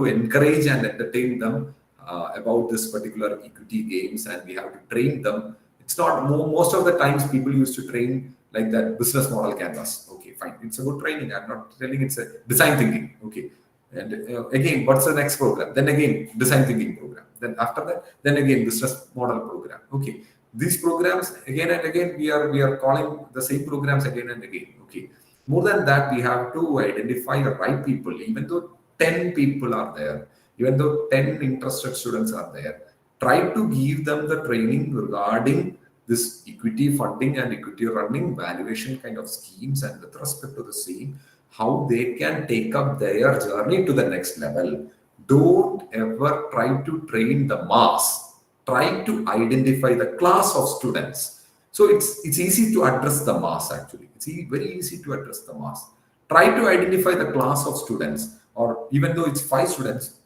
encourage and entertain them about this particular equity games, and we have to train them. It's not most of the times people used to train like that business model canvas. Okay, fine, it's a good training. I'm not telling it's a design thinking. Okay, and again, what's the next program? Then again, design thinking program. Then after that, then again, business model program. Okay, these programs again and again, we are calling the same programs again and again. Okay, more than that, we have to identify the right people. Even though 10 people are there, even though 10 interested students are there, try to give them the training regarding this equity funding and equity running valuation kind of schemes, and with respect to the same, how they can take up their journey to the next level. Don't ever try to train the mass. Try to identify the class of students. So it's easy to address the mass actually. It's very easy to address the mass. Try to identify the class of students, or even though it's 5 students,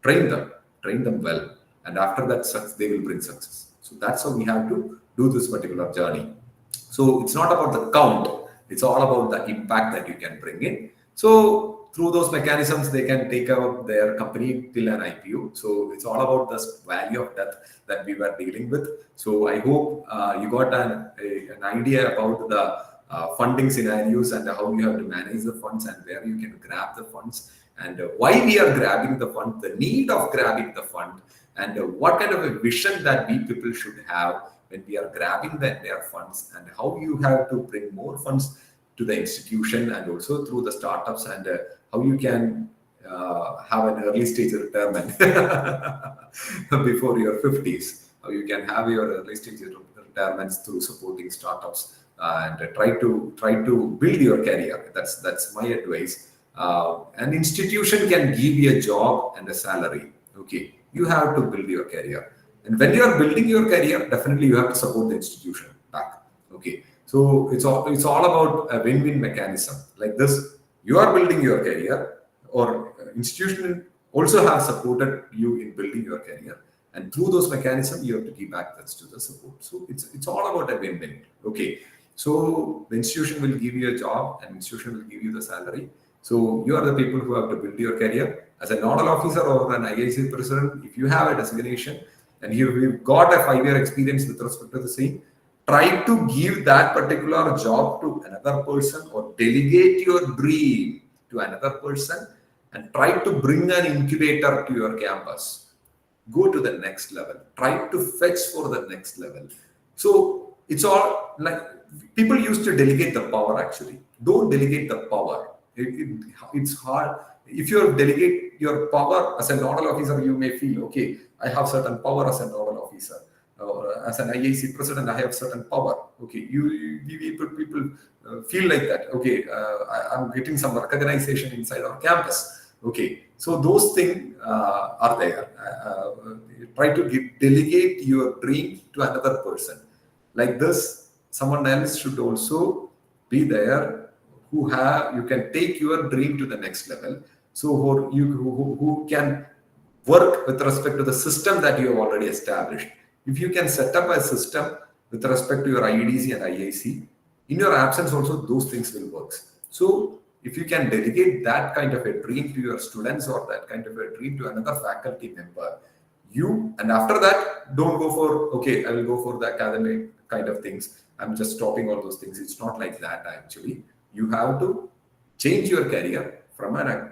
train them well, and after that they will bring success. So that's how we have to do this particular journey. So it's not about the count, it's all about the impact that you can bring in. So through those mechanisms, they can take up their company till an IPO. So it's all about this value of that we were dealing with. So I hope you got an idea about the funding scenarios, and how you have to manage the funds, and where you can grab the funds, and why we are grabbing the fund, the need of grabbing the fund, and what kind of a vision that we people should have when we are grabbing their funds, and how you have to bring more funds to the institution, and also through the startups, and how you can have an early stage retirement before your 50s, how you can have your early stage retirements through supporting startups, and try to build your career. That's my advice. An institution can give you a job and a salary. Okay, you have to build your career, and when you are building your career, definitely you have to support the institution back. Okay, so it's all about a win-win mechanism like this. You are building your career, or institution also have supported you in building your career, and through those mechanisms you have to give back that to the support. So it's all about a win-win. Okay, so the institution will give you a job, and institution will give you the salary. So you are the people who have to build your career as a nodal officer or an IIC president. If you have a designation and you've got a 5-year experience with respect to the same, try to give that particular job to another person, or delegate your dream to another person, and try to bring an incubator to your campus. Go to the next level. Try to fetch for the next level. So it's all like people used to delegate the power actually. Don't delegate the power. It's hard. If you delegate your power as a nodal officer, you may feel, okay, I have certain power as a nodal officer, or as an IIC president, I have certain power. Okay, people feel like that. Okay, I'm getting some recognition inside our campus. Okay, so those things are there. Try to delegate your dream to another person. Like this, someone else should also be there, you can take your dream to the next level. So who can work with respect to the system that you have already established. If you can set up a system with respect to your IEDC and IIC, in your absence also those things will work. So if you can delegate that kind of a dream to your students, or that kind of a dream to another faculty member, and after that, don't go for, okay, I will go for the academic kind of things, I'm just stopping all those things. It's not like that actually. You have to change your career from a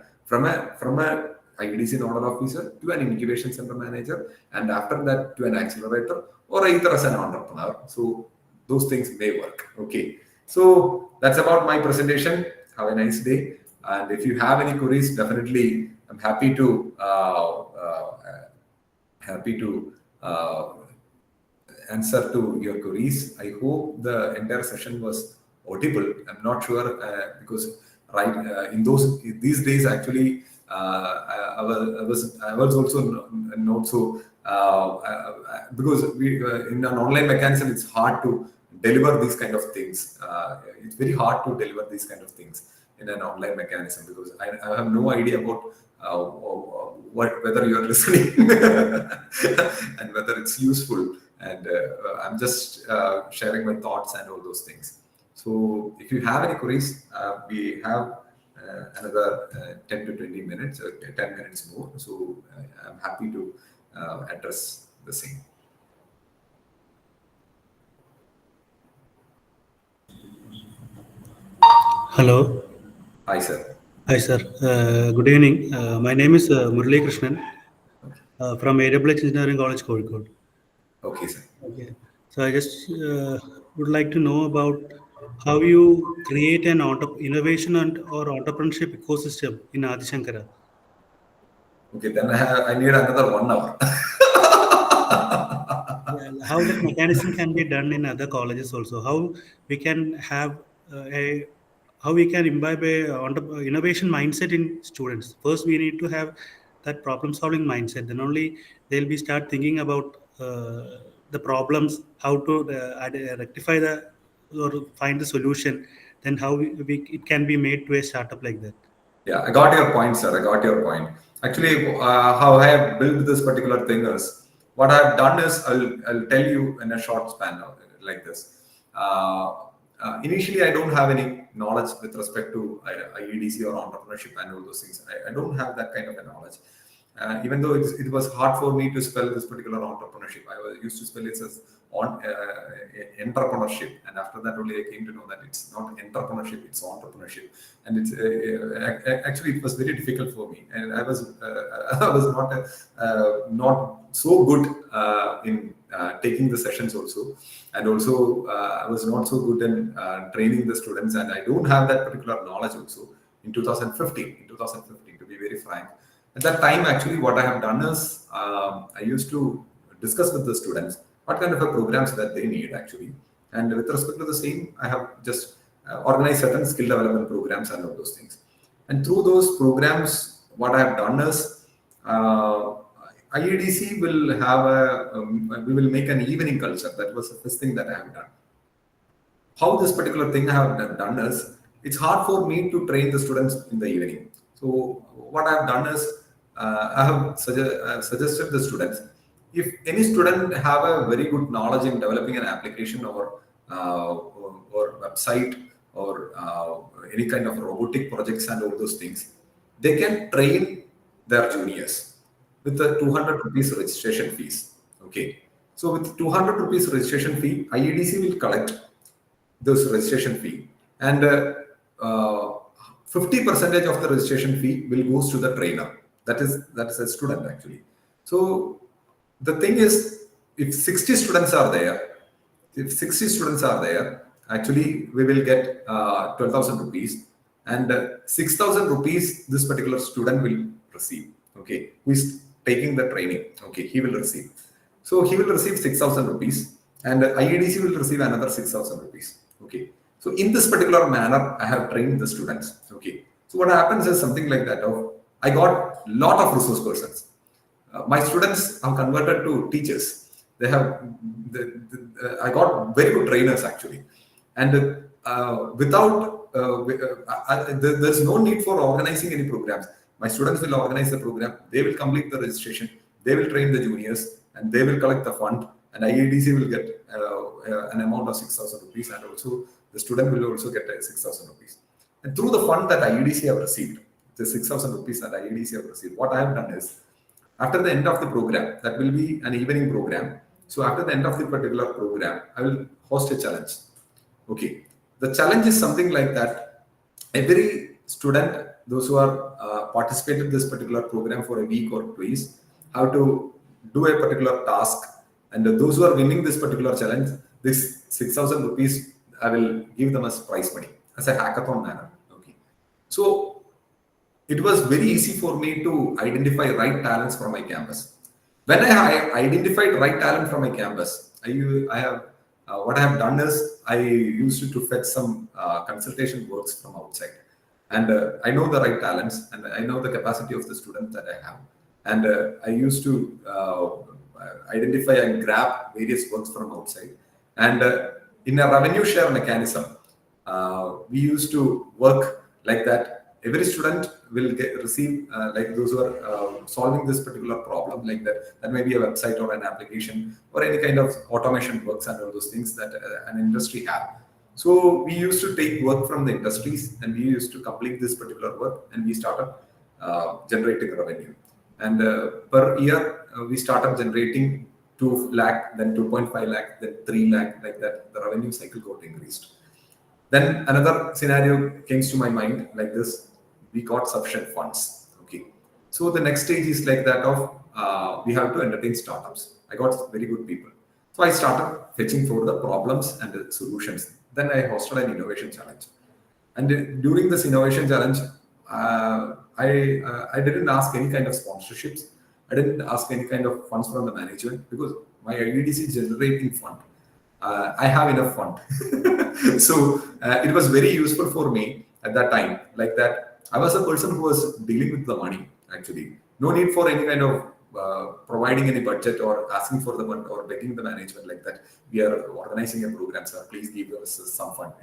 IEDC nodal officer to an incubation center manager, and after that to an accelerator, or either as an entrepreneur. So those things may work. Okay. So that's about my presentation. Have a nice day. And if you have any queries, definitely I'm happy to answer to your queries. I hope the entire session was audible. I'm not sure because in these days actually I was also not so because we in an online mechanism it's hard to deliver these kind of things. It's very hard to deliver these kind of things in an online mechanism because I have no idea about whether you are listening and whether it's useful. And I'm just sharing my thoughts and all those things. So if you have any queries, we have another 10 to 20 minutes, 10 minutes more. So I'm happy to address the same. Hello. Hi, sir. Hi, sir. Good evening. My name is Murali Krishnan from AWH Engineering College, Kozhikode. Okay, sir. Okay. So I just would like to know about how you create an innovation and or entrepreneurship ecosystem in Adi Shankara. Okay, then I need another 1 hour. How that mechanism can be done in other colleges also. How we can have how we can imbibe a innovation mindset in students. First, we need to have that problem-solving mindset. Then only they'll be start thinking about the problems, how to rectify the or find the solution. Then how it can be made to a startup like that. Yeah, I got your point, sir. I got your point. Actually, how I have built this particular thing is what I have done is I'll tell you in a short span like this. Initially, I don't have any knowledge with respect to IEDC or entrepreneurship and all those things. I don't have that kind of a knowledge. Even though it was hard for me to spell this particular entrepreneurship, used to spell it as entrepreneurship, and after that only I came to know that it's not entrepreneurship, it's entrepreneurship, and it's actually it was very difficult for me, and I was not so good in taking the sessions also, and also I was not so good in training the students, and I don't have that particular knowledge also. In 2015, to be very frank. At that time, actually, what I have done is I used to discuss with the students what kind of a programs that they need actually, and with respect to the same, I have just organized certain skill development programs and all those things. And through those programs, what I have done is IEDC will have we will make an evening culture. That was the first thing that I have done. How this particular thing I have done is it's hard for me to train the students in the evening. So what I have done is I have suggested the students, if any student have a very good knowledge in developing an application or website or any kind of robotic projects and all those things, they can train their juniors with the 200 rupees registration fees. Okay, so with 200 rupees registration fee, IEDC will collect this registration fee, and 50% of the registration fee will goes to the trainer. That is a student actually. So the thing is, if 60 students are there, actually we will get 12,000 rupees, and 6,000 rupees this particular student will receive. Okay, who is taking the training? Okay, he will receive. So he will receive 6,000 rupees, and IEDC will receive another 6,000 rupees. Okay, so in this particular manner, I have trained the students. Okay, so what happens is something like that. I got lot of resource persons. My students have converted to teachers. They have, I got very good trainers actually, and there's no need for organizing any programs. My students will organize the program. They will complete the registration. They will train the juniors, and they will collect the fund. And IEDC will get an amount of 6,000 rupees, and also the student will also get 6,000 rupees. And through the fund that IEDC have received, the 6,000 rupees that IEDC have received, what I have done is, after the end of the program, that will be an evening program. So after the end of the particular program, I will host a challenge. Okay, the challenge is something like that. Every student, those who are participated this particular program for a week or twice, have to do a particular task, and those who are winning this particular challenge, this 6,000 rupees I will give them as prize money as a hackathon manner. Okay, so it was very easy for me to identify right talents from my campus. When I identified right talent from my campus, I have what I have done is I used to fetch some consultation works from outside, and I know the right talents and I know the capacity of the student that I have, and I used to identify and grab various works from outside, and in a revenue share mechanism, we used to work like that. Every student will receive like those who are solving this particular problem, like that may be a website or an application or any kind of automation works and all those things that an industry have. So we used to take work from the industries and we used to complete this particular work, and we started generating revenue. And per year we started generating 2 lakh, then 2.5 lakh, then 3 lakh, like that. The revenue cycle got increased. Then another scenario came to my mind like this: we got sufficient funds. Okay, so the next stage is like that of we have to entertain startups. I got very good people, so I started fetching for the problems and the solutions. Then I hosted an innovation challenge, and during this innovation challenge, I didn't ask any kind of sponsorships. I didn't ask any kind of funds from the management because my IEDC generating fund. I have enough fund. So it was very useful for me at that time. Like that, I was a person who was dealing with the money actually. No need for any kind of providing any budget or asking for the fund or begging the management like that. We are organizing a program, sir. Please give us some fund.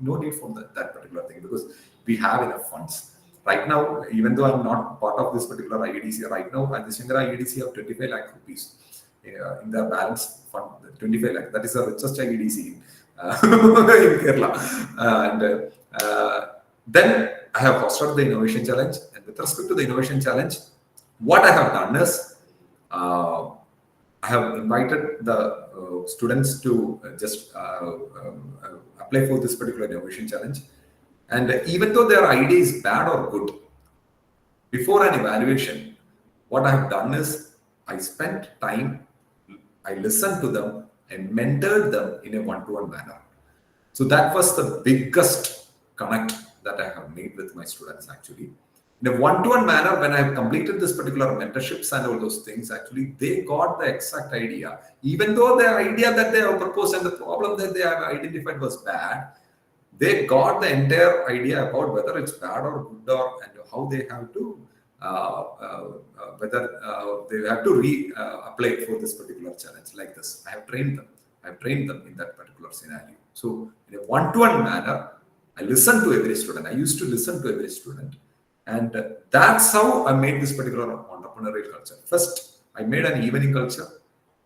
No need for that particular thing because we have enough funds. Right now, even though I'm not part of this particular IEDC, right now, at the Chengannur IEDC of 25 lakh rupees in their balance fund, 25 lakh. That is the richest IEDC in Kerala. And then I have hosted the innovation challenge. And with respect to the innovation challenge, what I have done is I have invited the students to just apply for this particular innovation challenge. And even though their idea is bad or good, before an evaluation, what I have done is I spent time, I listened to them, I mentored them in a one-to-one manner. So that was the biggest connect that I have made with my students actually. In a one-to-one manner, when I have completed this particular mentorships and all those things, actually, they got the exact idea. Even though the idea that they have proposed and the problem that they have identified was bad, they got the entire idea about whether it's bad or good or and how they have to whether they have to apply for this particular challenge like this. I have trained them in that particular scenario. So in a one-to-one manner, I listen to every student. I used to listen to every student, and that's how I made this particular entrepreneurial culture. First, I made an evening culture,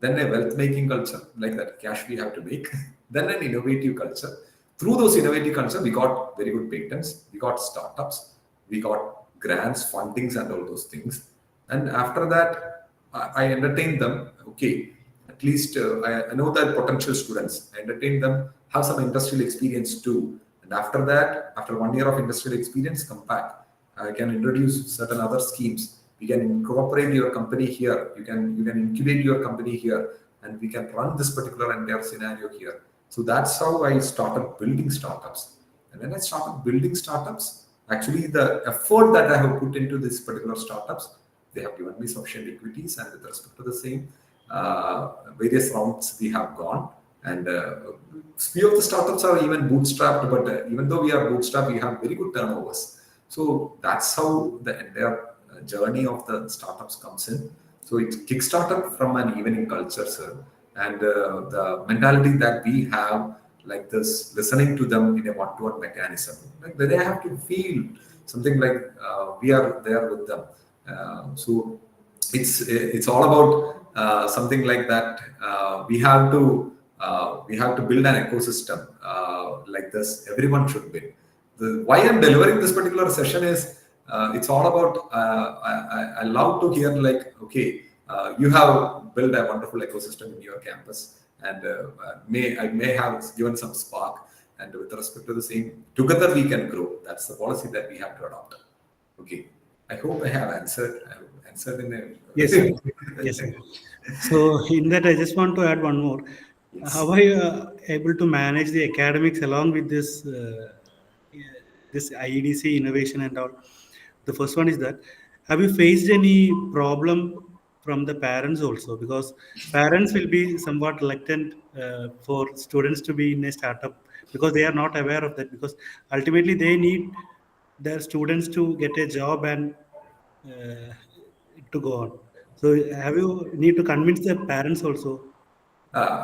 then a wealth making culture, like that cash we have to make, then an innovative culture. Through those innovative culture, we got very good patents, we got startups, we got grants, fundings, and all those things. And after that, I entertained them. Okay, at least I know that potential students. I entertain them, have some industrial experience too. And after that, after 1 year of industrial experience, come back. I can introduce certain other schemes. We can incorporate your company here. You can incubate your company here, and we can run this particular entire scenario here. So that's how I started building startups. And when I started building startups, actually the effort that I have put into this particular startups, they have given me sufficient equities, and with respect to the same, various rounds we have gone. And few of the startups are even bootstrapped, but even though we are bootstrapped, we have very good turnovers. So that's how the entire journey of the startups comes in. So it's kickstarted from an evening culture, sir. And the mentality that we have, like this, listening to them in a one-to-one mechanism, like they have to feel something like we are there with them. So it's all about something like that. We have to build an ecosystem like this. Everyone should win. Why I'm delivering this particular session is it's all about I love to hear like, okay, you have built a wonderful ecosystem in your campus, and I may have given some spark, and with respect to the same, together we can grow. That's the policy that we have to adopt. Okay, I hope I have answered in a yes, sir. Yes, sir. So in that, I just want to add one more. Yes. How are you able to manage the academics along with yeah, this IEDC innovation and all? The first one is that, have you faced any problem from the parents also? Because parents will be somewhat reluctant for students to be in a startup because they are not aware of that. Because ultimately they need their students to get a job and uh, to go on. So have you need to convince the parents also?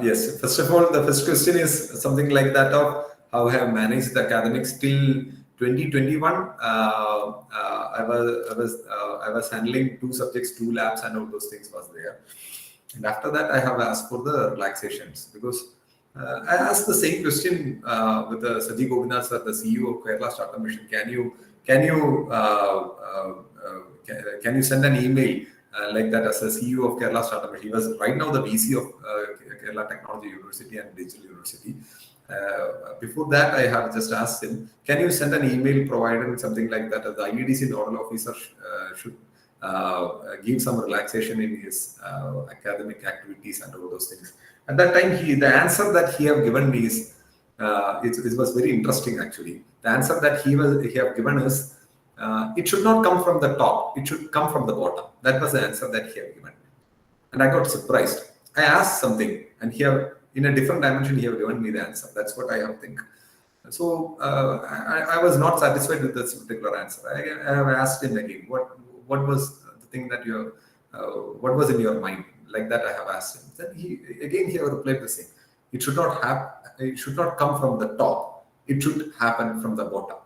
Yes. First of all, the first question is something like that of how I have managed the academics till 2021. I was handling two subjects, two labs, and all those things was there. And after that, I have asked for the relaxations because I asked the same question with Saji Govinath sir, the CEO of Kerala Startup Mission. Can you can you send an email like that as a CEO of Kerala Startup Mission? He was right now the VC of Kerala Technology University and Digital University. Before that, I have just asked him, can you send an email providing something like that? The IEDC nodal officer should give some relaxation in his academic activities and all those things. At that time, the answer that he have given me is, it was very interesting actually. The answer that he have given is, it should not come from the top, it should come from the bottom. That was the answer that he have given. And I got surprised. I asked something, and here in a different dimension, he have given me the answer. That's what I have think. So I was not satisfied with this particular answer. I have asked him again, what was the thing that you what was in your mind? Like that, I have asked him. Then he have replied the same. It should not have. It should not come from the top. It should happen from the bottom.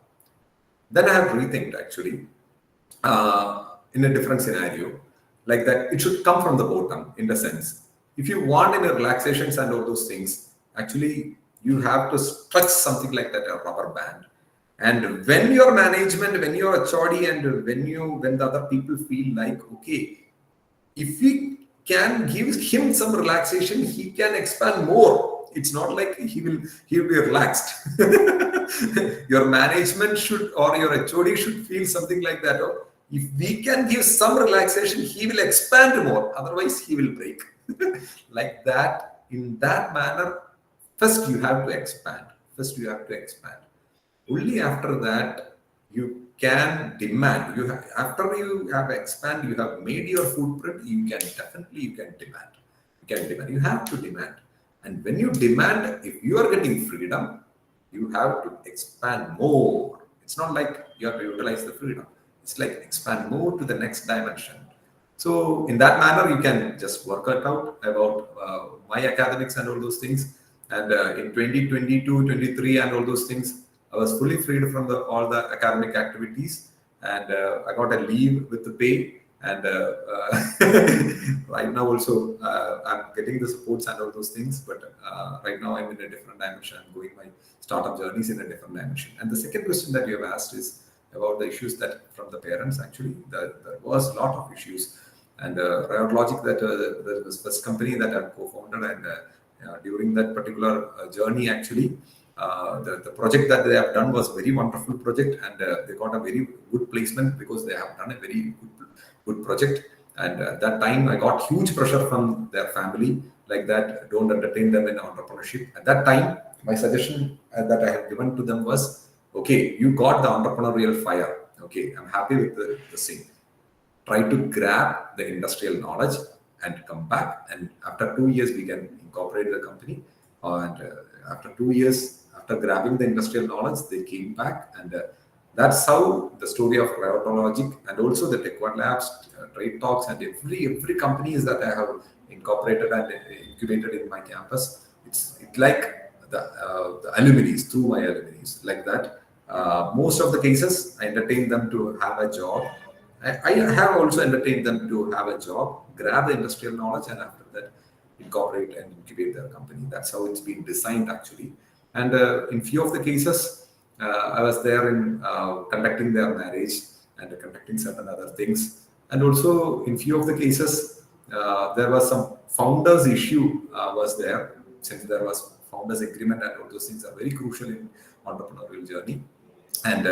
Then I have rethinked actually in a different scenario, like that. It should come from the bottom in the sense. If you want any relaxations and all those things, actually you have to stretch something like that, a rubber band. And when your management, when your HOD, and when the other people feel like, okay, if we can give him some relaxation, he can expand more. It's not like he'll be relaxed. Your management should, or your HOD should feel something like that. Oh, if we can give some relaxation, he will expand more. Otherwise, he will break. Like that, in that manner, first you have to expand. First you have to expand. Only after that you can demand. After you have expand, you have made your footprint. You can demand. You can demand. You have to demand. And when you demand, if you are getting freedom, you have to expand more. It's not like you have to utilize the freedom. It's like expand more to the next dimension. So in that manner, you can just work it out about my academics and all those things. And in 2022, 23, and all those things, I was fully freed from all the academic activities, and I got a leave with the pay. And right now also I'm getting the supports and all those things. But right now I'm in a different dimension. I'm going my startup journeys in a different dimension. And the second question that you have asked is about the issues that from the parents. Actually, there was a lot of issues. And Riot Logic, that the first company that I co-founded, and during that particular journey, actually, the project that they have done was very wonderful project, and they got a very good placement because they have done a very good project. And at that time, I got huge pressure from their family, like that, don't entertain them in entrepreneurship. At that time, my suggestion that I have given to them was, okay, you got the entrepreneurial fire. Okay, I'm happy with the same. Try to grab the industrial knowledge and come back. And after 2 years, we can incorporate the company. And after 2 years, after grabbing the industrial knowledge, they came back. And that's how the story of Riot Logic, and also the TechOne Labs, Trade Talks, and every companies that I have incorporated and incubated in my campus, it's like the alumni, through my alumni, like that. Most of the cases, I entertain them to have a job. I have also entertained them to have a job, grab the industrial knowledge, and after that, incorporate and incubate their company. That's how it's been designed, actually. And in few of the cases, I was there in conducting their marriage and conducting certain other things. And also, in few of the cases, there was some founders issue was there, since there was founders agreement, and all those things are very crucial in entrepreneurial journey. And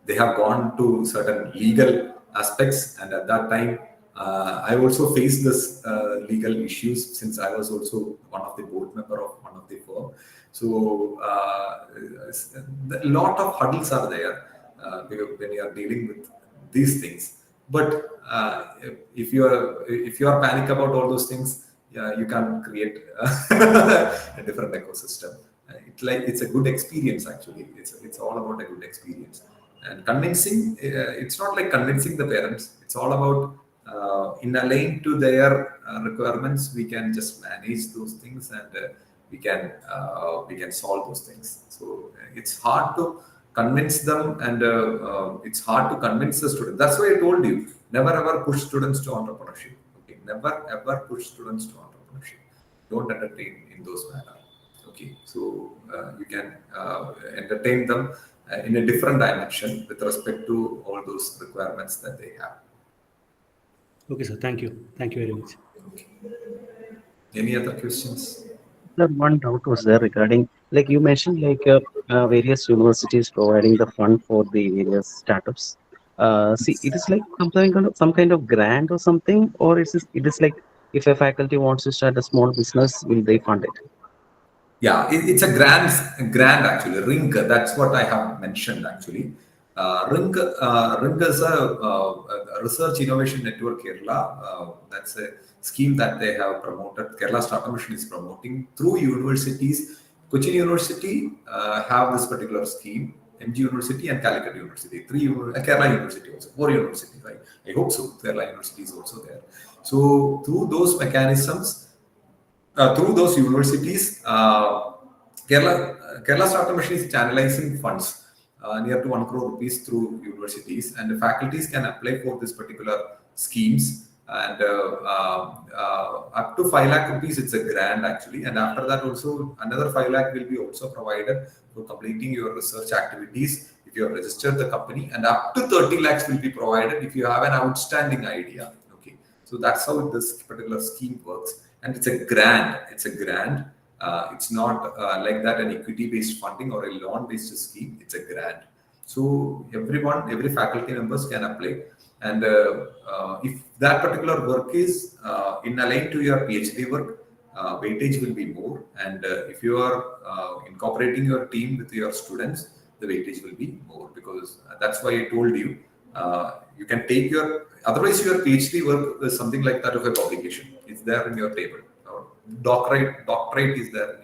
they have gone to certain legal aspects, and at that time I also faced this legal issues since I was also one of the board member of one of the firm. So a lot of hurdles are there because when you are dealing with these things. But if you are panic about all those things, yeah, you can create a different ecosystem. It's a good experience actually. It's all about a good experience. And convincing, it's not like convincing the parents. It's all about in a lane to their requirements. We can just manage those things, and we can solve those things. So it's hard to convince them, and it's hard to convince the student. That's why I told you, never ever push students to entrepreneurship. Okay, never ever push students to entrepreneurship. Don't entertain in those manner. Okay, so you can entertain them in a different dimension with respect to all those requirements that they have. Okay, sir. Thank you. Thank you very much. Okay. Any other questions? Sir, one doubt was there regarding, like you mentioned, like various universities providing the fund for the various startups. See, it is like some kind of grant or something, or it is like if a faculty wants to start a small business, will they fund it? Yeah, it's a grant actually. RING, that's what I have mentioned actually. RING is a Research Innovation Network Kerala. That's a scheme that they have promoted. Kerala Startup Mission is promoting through universities. Cochin University have this particular scheme. MG University and Calicut University, Kerala University also, 4 universities, right? I hope so. Kerala University is also there. So through those mechanisms, through those universities, Kerala Startup Mission is channelizing funds near to 1 crore rupees through universities, and the faculties can apply for this particular schemes. And up to 5 lakh rupees, it's a grant actually. And after that, also another 5 lakh will be also provided for completing your research activities if you have registered the company, and up to 30 lakhs will be provided if you have an outstanding idea. Okay, so that's how this particular scheme works. And it's a grant. It's a grant. It's not like that an equity-based funding or a loan-based scheme. It's a grant. So every faculty members can apply. And if that particular work is in a line to your PhD work, weightage will be more. And if you are incorporating your team with your students, the weightage will be more, because that's why I told you, you can take your, otherwise your PhD work is something like that of a publication. It's there in your table. Or doctorate is there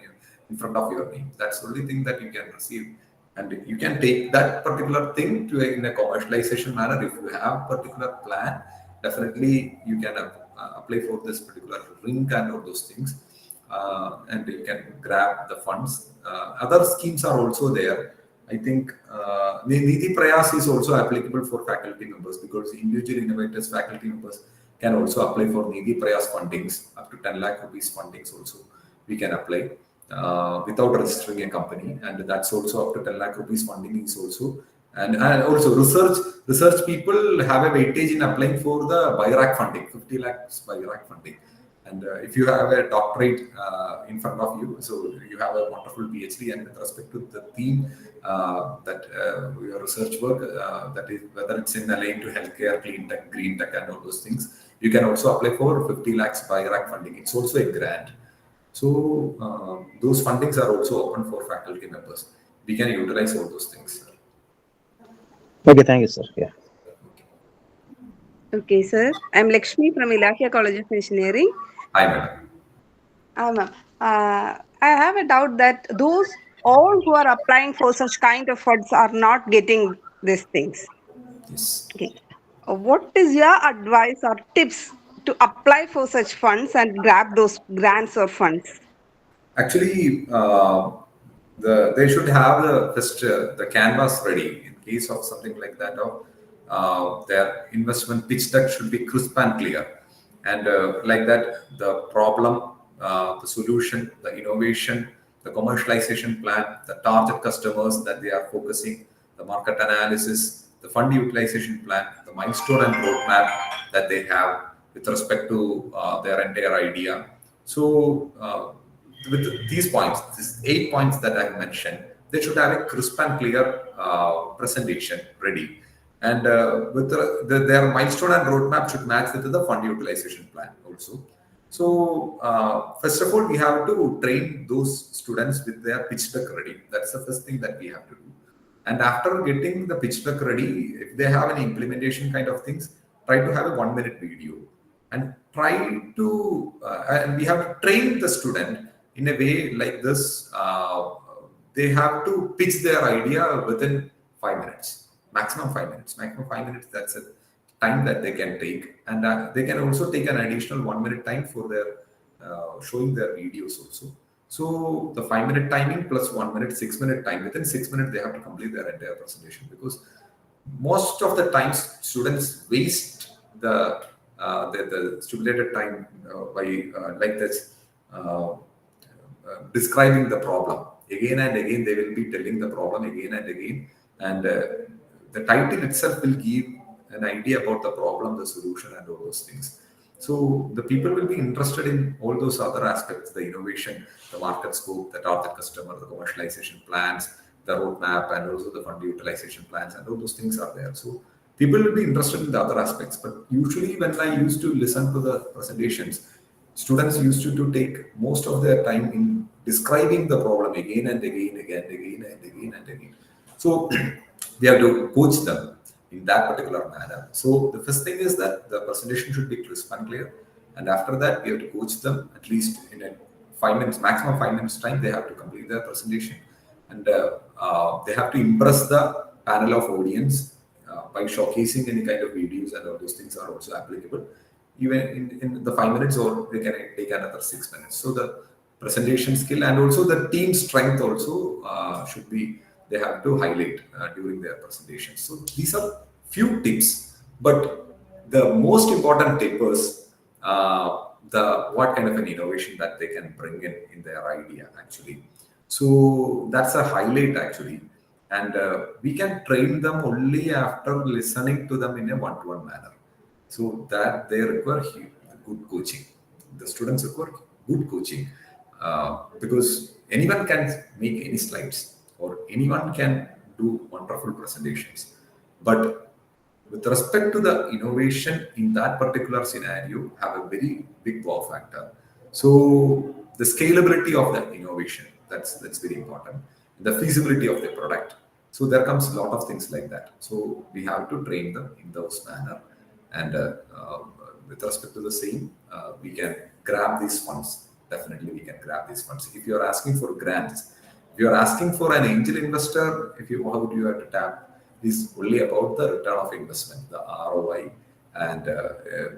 in front of your name. That's the only thing that you can receive. And you can take that particular thing to in a commercialization manner. If you have a particular plan, definitely you can apply for this particular RING and all those things. And you can grab the funds. Other schemes are also there. I think Nidhi Prayas is also applicable for faculty members, because individual innovators, faculty members can also apply for Nidhi Prayas fundings, up to 10 lakh rupees fundings also. We can apply without registering a company, and that's also up to 10 lakh rupees funding is also. And also research people have a weightage in applying for the BIRAC funding, 50 lakhs BIRAC funding. And if you have a doctorate in front of you, so you have a wonderful PhD, and with respect to the theme that your research work, that is whether it's in a lane to healthcare, clean tech, green tech, and all those things, you can also apply for 50 lakhs BIRAC funding. It's also a grant. So those fundings are also open for faculty members. We can utilize all those things. Okay, thank you, sir. Yeah. Okay, sir. I'm Lakshmi from Ilahia College of Engineering. Hi, madam. Ma'am, I have a doubt that those all who are applying for such kind of funds are not getting these things. Yes. Okay. What is your advice or tips to apply for such funds and grab those grants or funds? Actually, they should have the canvas ready in case of something like that. Or their investment pitch deck should be crisp and clear, and like that, the problem, the solution, the innovation, the commercialization plan, the target customers that they are focusing, the market analysis, the fund utilization plan, the milestone and roadmap that they have with respect to their entire idea. So with these points, these 8 points that I mentioned, they should have a crisp and clear presentation ready. And with their milestone and roadmap should match with the fund utilization plan also. So first of all, we have to train those students with their pitch deck ready. That's the first thing that we have to do. And after getting the pitch deck ready, if they have any implementation kind of things, try to have a 1 minute video and try to, and we have to train the student in a way like this. They have to pitch their idea within 5 minutes, maximum 5 minutes, maximum 5 minutes. That's a time that they can take. And they can also take an additional 1 minute time for their showing their videos also. So the 5 minute timing plus 1 minute, 6 minute time. Within 6 minutes, they have to complete their entire presentation, because most of the times students waste the stipulated time by like this describing the problem again and again. They will be telling the problem again and again, and the title itself will give an idea about the problem, the solution, and all those things. So the people will be interested in all those other aspects: the innovation, the market scope, the target customer, the commercialization plans, the roadmap, and also the fund utilization plans, and all those things are there. So people will be interested in the other aspects. But usually when I used to listen to the presentations, students used to take most of their time in describing the problem again and again, and again. So we have to coach them in that particular manner. So the first thing is that the presentation should be crisp and clear. And after that, we have to coach them at least in a 5 minutes, maximum 5 minutes time. They have to complete their presentation. And they have to impress the panel of audience by showcasing any kind of videos, and all those things are also applicable. Even in the 5 minutes, or they can take another 6 minutes. So the presentation skill and also the team strength also should be, they have to highlight during their presentation. So these are few tips, but the most important tip is what kind of an innovation that they can bring in their idea actually. So that's a highlight actually, and we can train them only after listening to them in a one-to-one manner. So that they require good coaching. The students require good coaching because anyone can make any slides, or anyone can do wonderful presentations. But with respect to the innovation in that particular scenario, have a very big wow factor. So the scalability of the innovation, that's very important. The feasibility of the product. So there comes a lot of things like that. So we have to train them in those manner. And with respect to the same, we can grab these funds. Definitely we can grab these funds. If you're asking for grants, if you're asking for an angel investor, how do you have to tap, is only about the return of investment, the ROI, and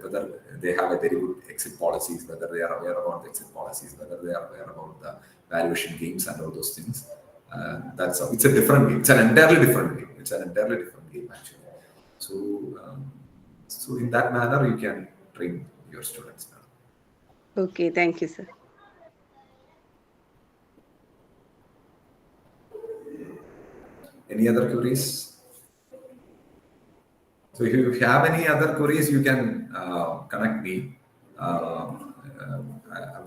whether they have a very good exit policies, whether they are aware about the exit policies, whether they are aware about the valuation games and all those things. It's a different game. It's an entirely different game. It's an entirely different game actually. So in that manner, you can train your students now. Okay, thank you, sir. Any other queries? So if you have any other queries, you can connect me. I'm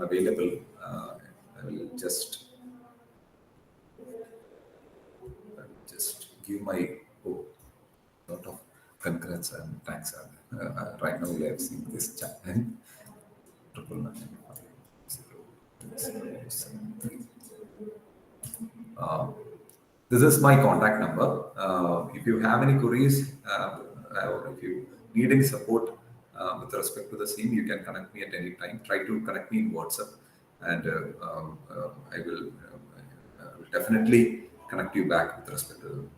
available. I will just give my lot of congrats and thanks. Right now we have seen this chat. This is my contact number. If you have any queries or if you need any support with respect to the same, you can connect me at any time. Try to connect me in WhatsApp, and I will definitely connect you back with respect to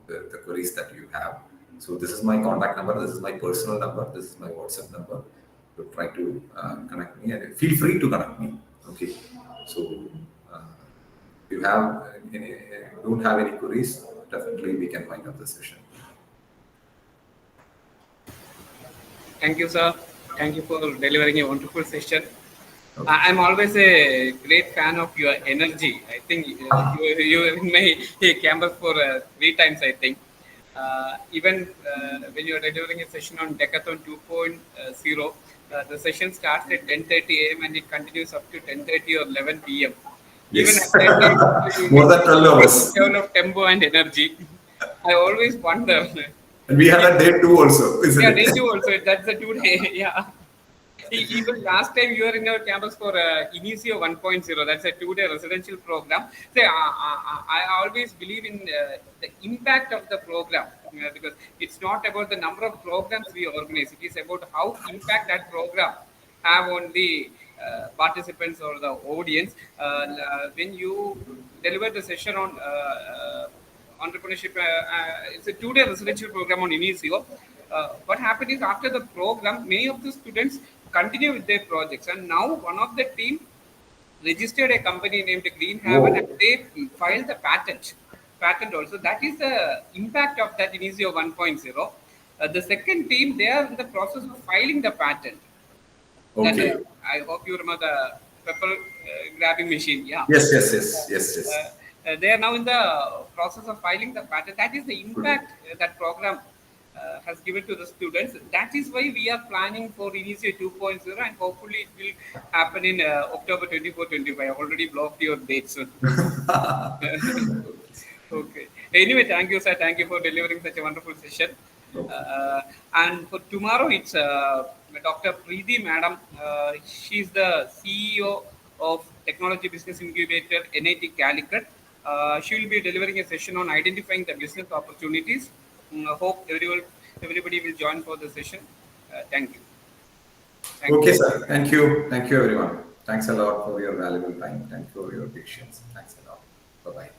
the queries that you have. So this is my contact number. This is my personal number. This is my WhatsApp number. So try to connect me, and feel free to connect me. Okay. So if you don't have any queries, definitely we can wind up the session. Thank you, sir. Thank you for delivering a wonderful session. Okay. I'm always a great fan of your energy. I think you were in my campus for 3 times, I think. Even when you're delivering a session on Decathlon 2.0, the session starts at 10:30 a.m. and it continues up to 10:30 or 11 p.m. Yes. Even at that time, more than 12 hours. Level of tempo and energy. I always wonder And we had a day 2 also, isn't Yeah, it? day 2 also. That's the 2 day. Yeah. Even last time you were in our campus for Inicio 1.0, that's a 2-day residential program. So, I always believe in the impact of the program, because it's not about the number of programs we organize, it is about how impact that program have on the participants or the audience. When you deliver the session on entrepreneurship, it's a 2-day residential program on Inicio. What happened is after the program, many of the students continue with their projects, and now one of the team registered a company named Green Haven, and Whoa. they filed the patent also. That is the impact of that Inicio 1.0. The second team, they are in the process of filing the patent. That Okay. I hope you remember the pepper grabbing machine. Yeah. Yes, yes, yes, yes, yes. They are now in the process of filing the patent. That is the Good. impact that program has given to the students. That is why we are planning for Initiate 2.0, and hopefully it will happen in October 24-25. I already blocked your date soon. Okay. Anyway, thank you, sir. Thank you for delivering such a wonderful session. Okay. And for tomorrow, it's Dr. Preeti Madam. She's the CEO of Technology Business Incubator, NIT Calicut. She will be delivering a session on identifying the business opportunities. I hope everybody will join for the session. Thank you. Thank you. Okay, sir. Thank you. Thank you, everyone. Thanks a lot for your valuable time. Thank you for your patience. Thanks a lot. Bye bye.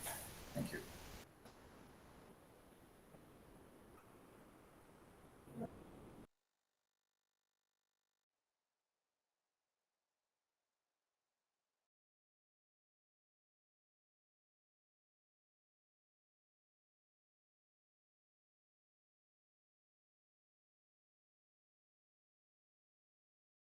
Thank you.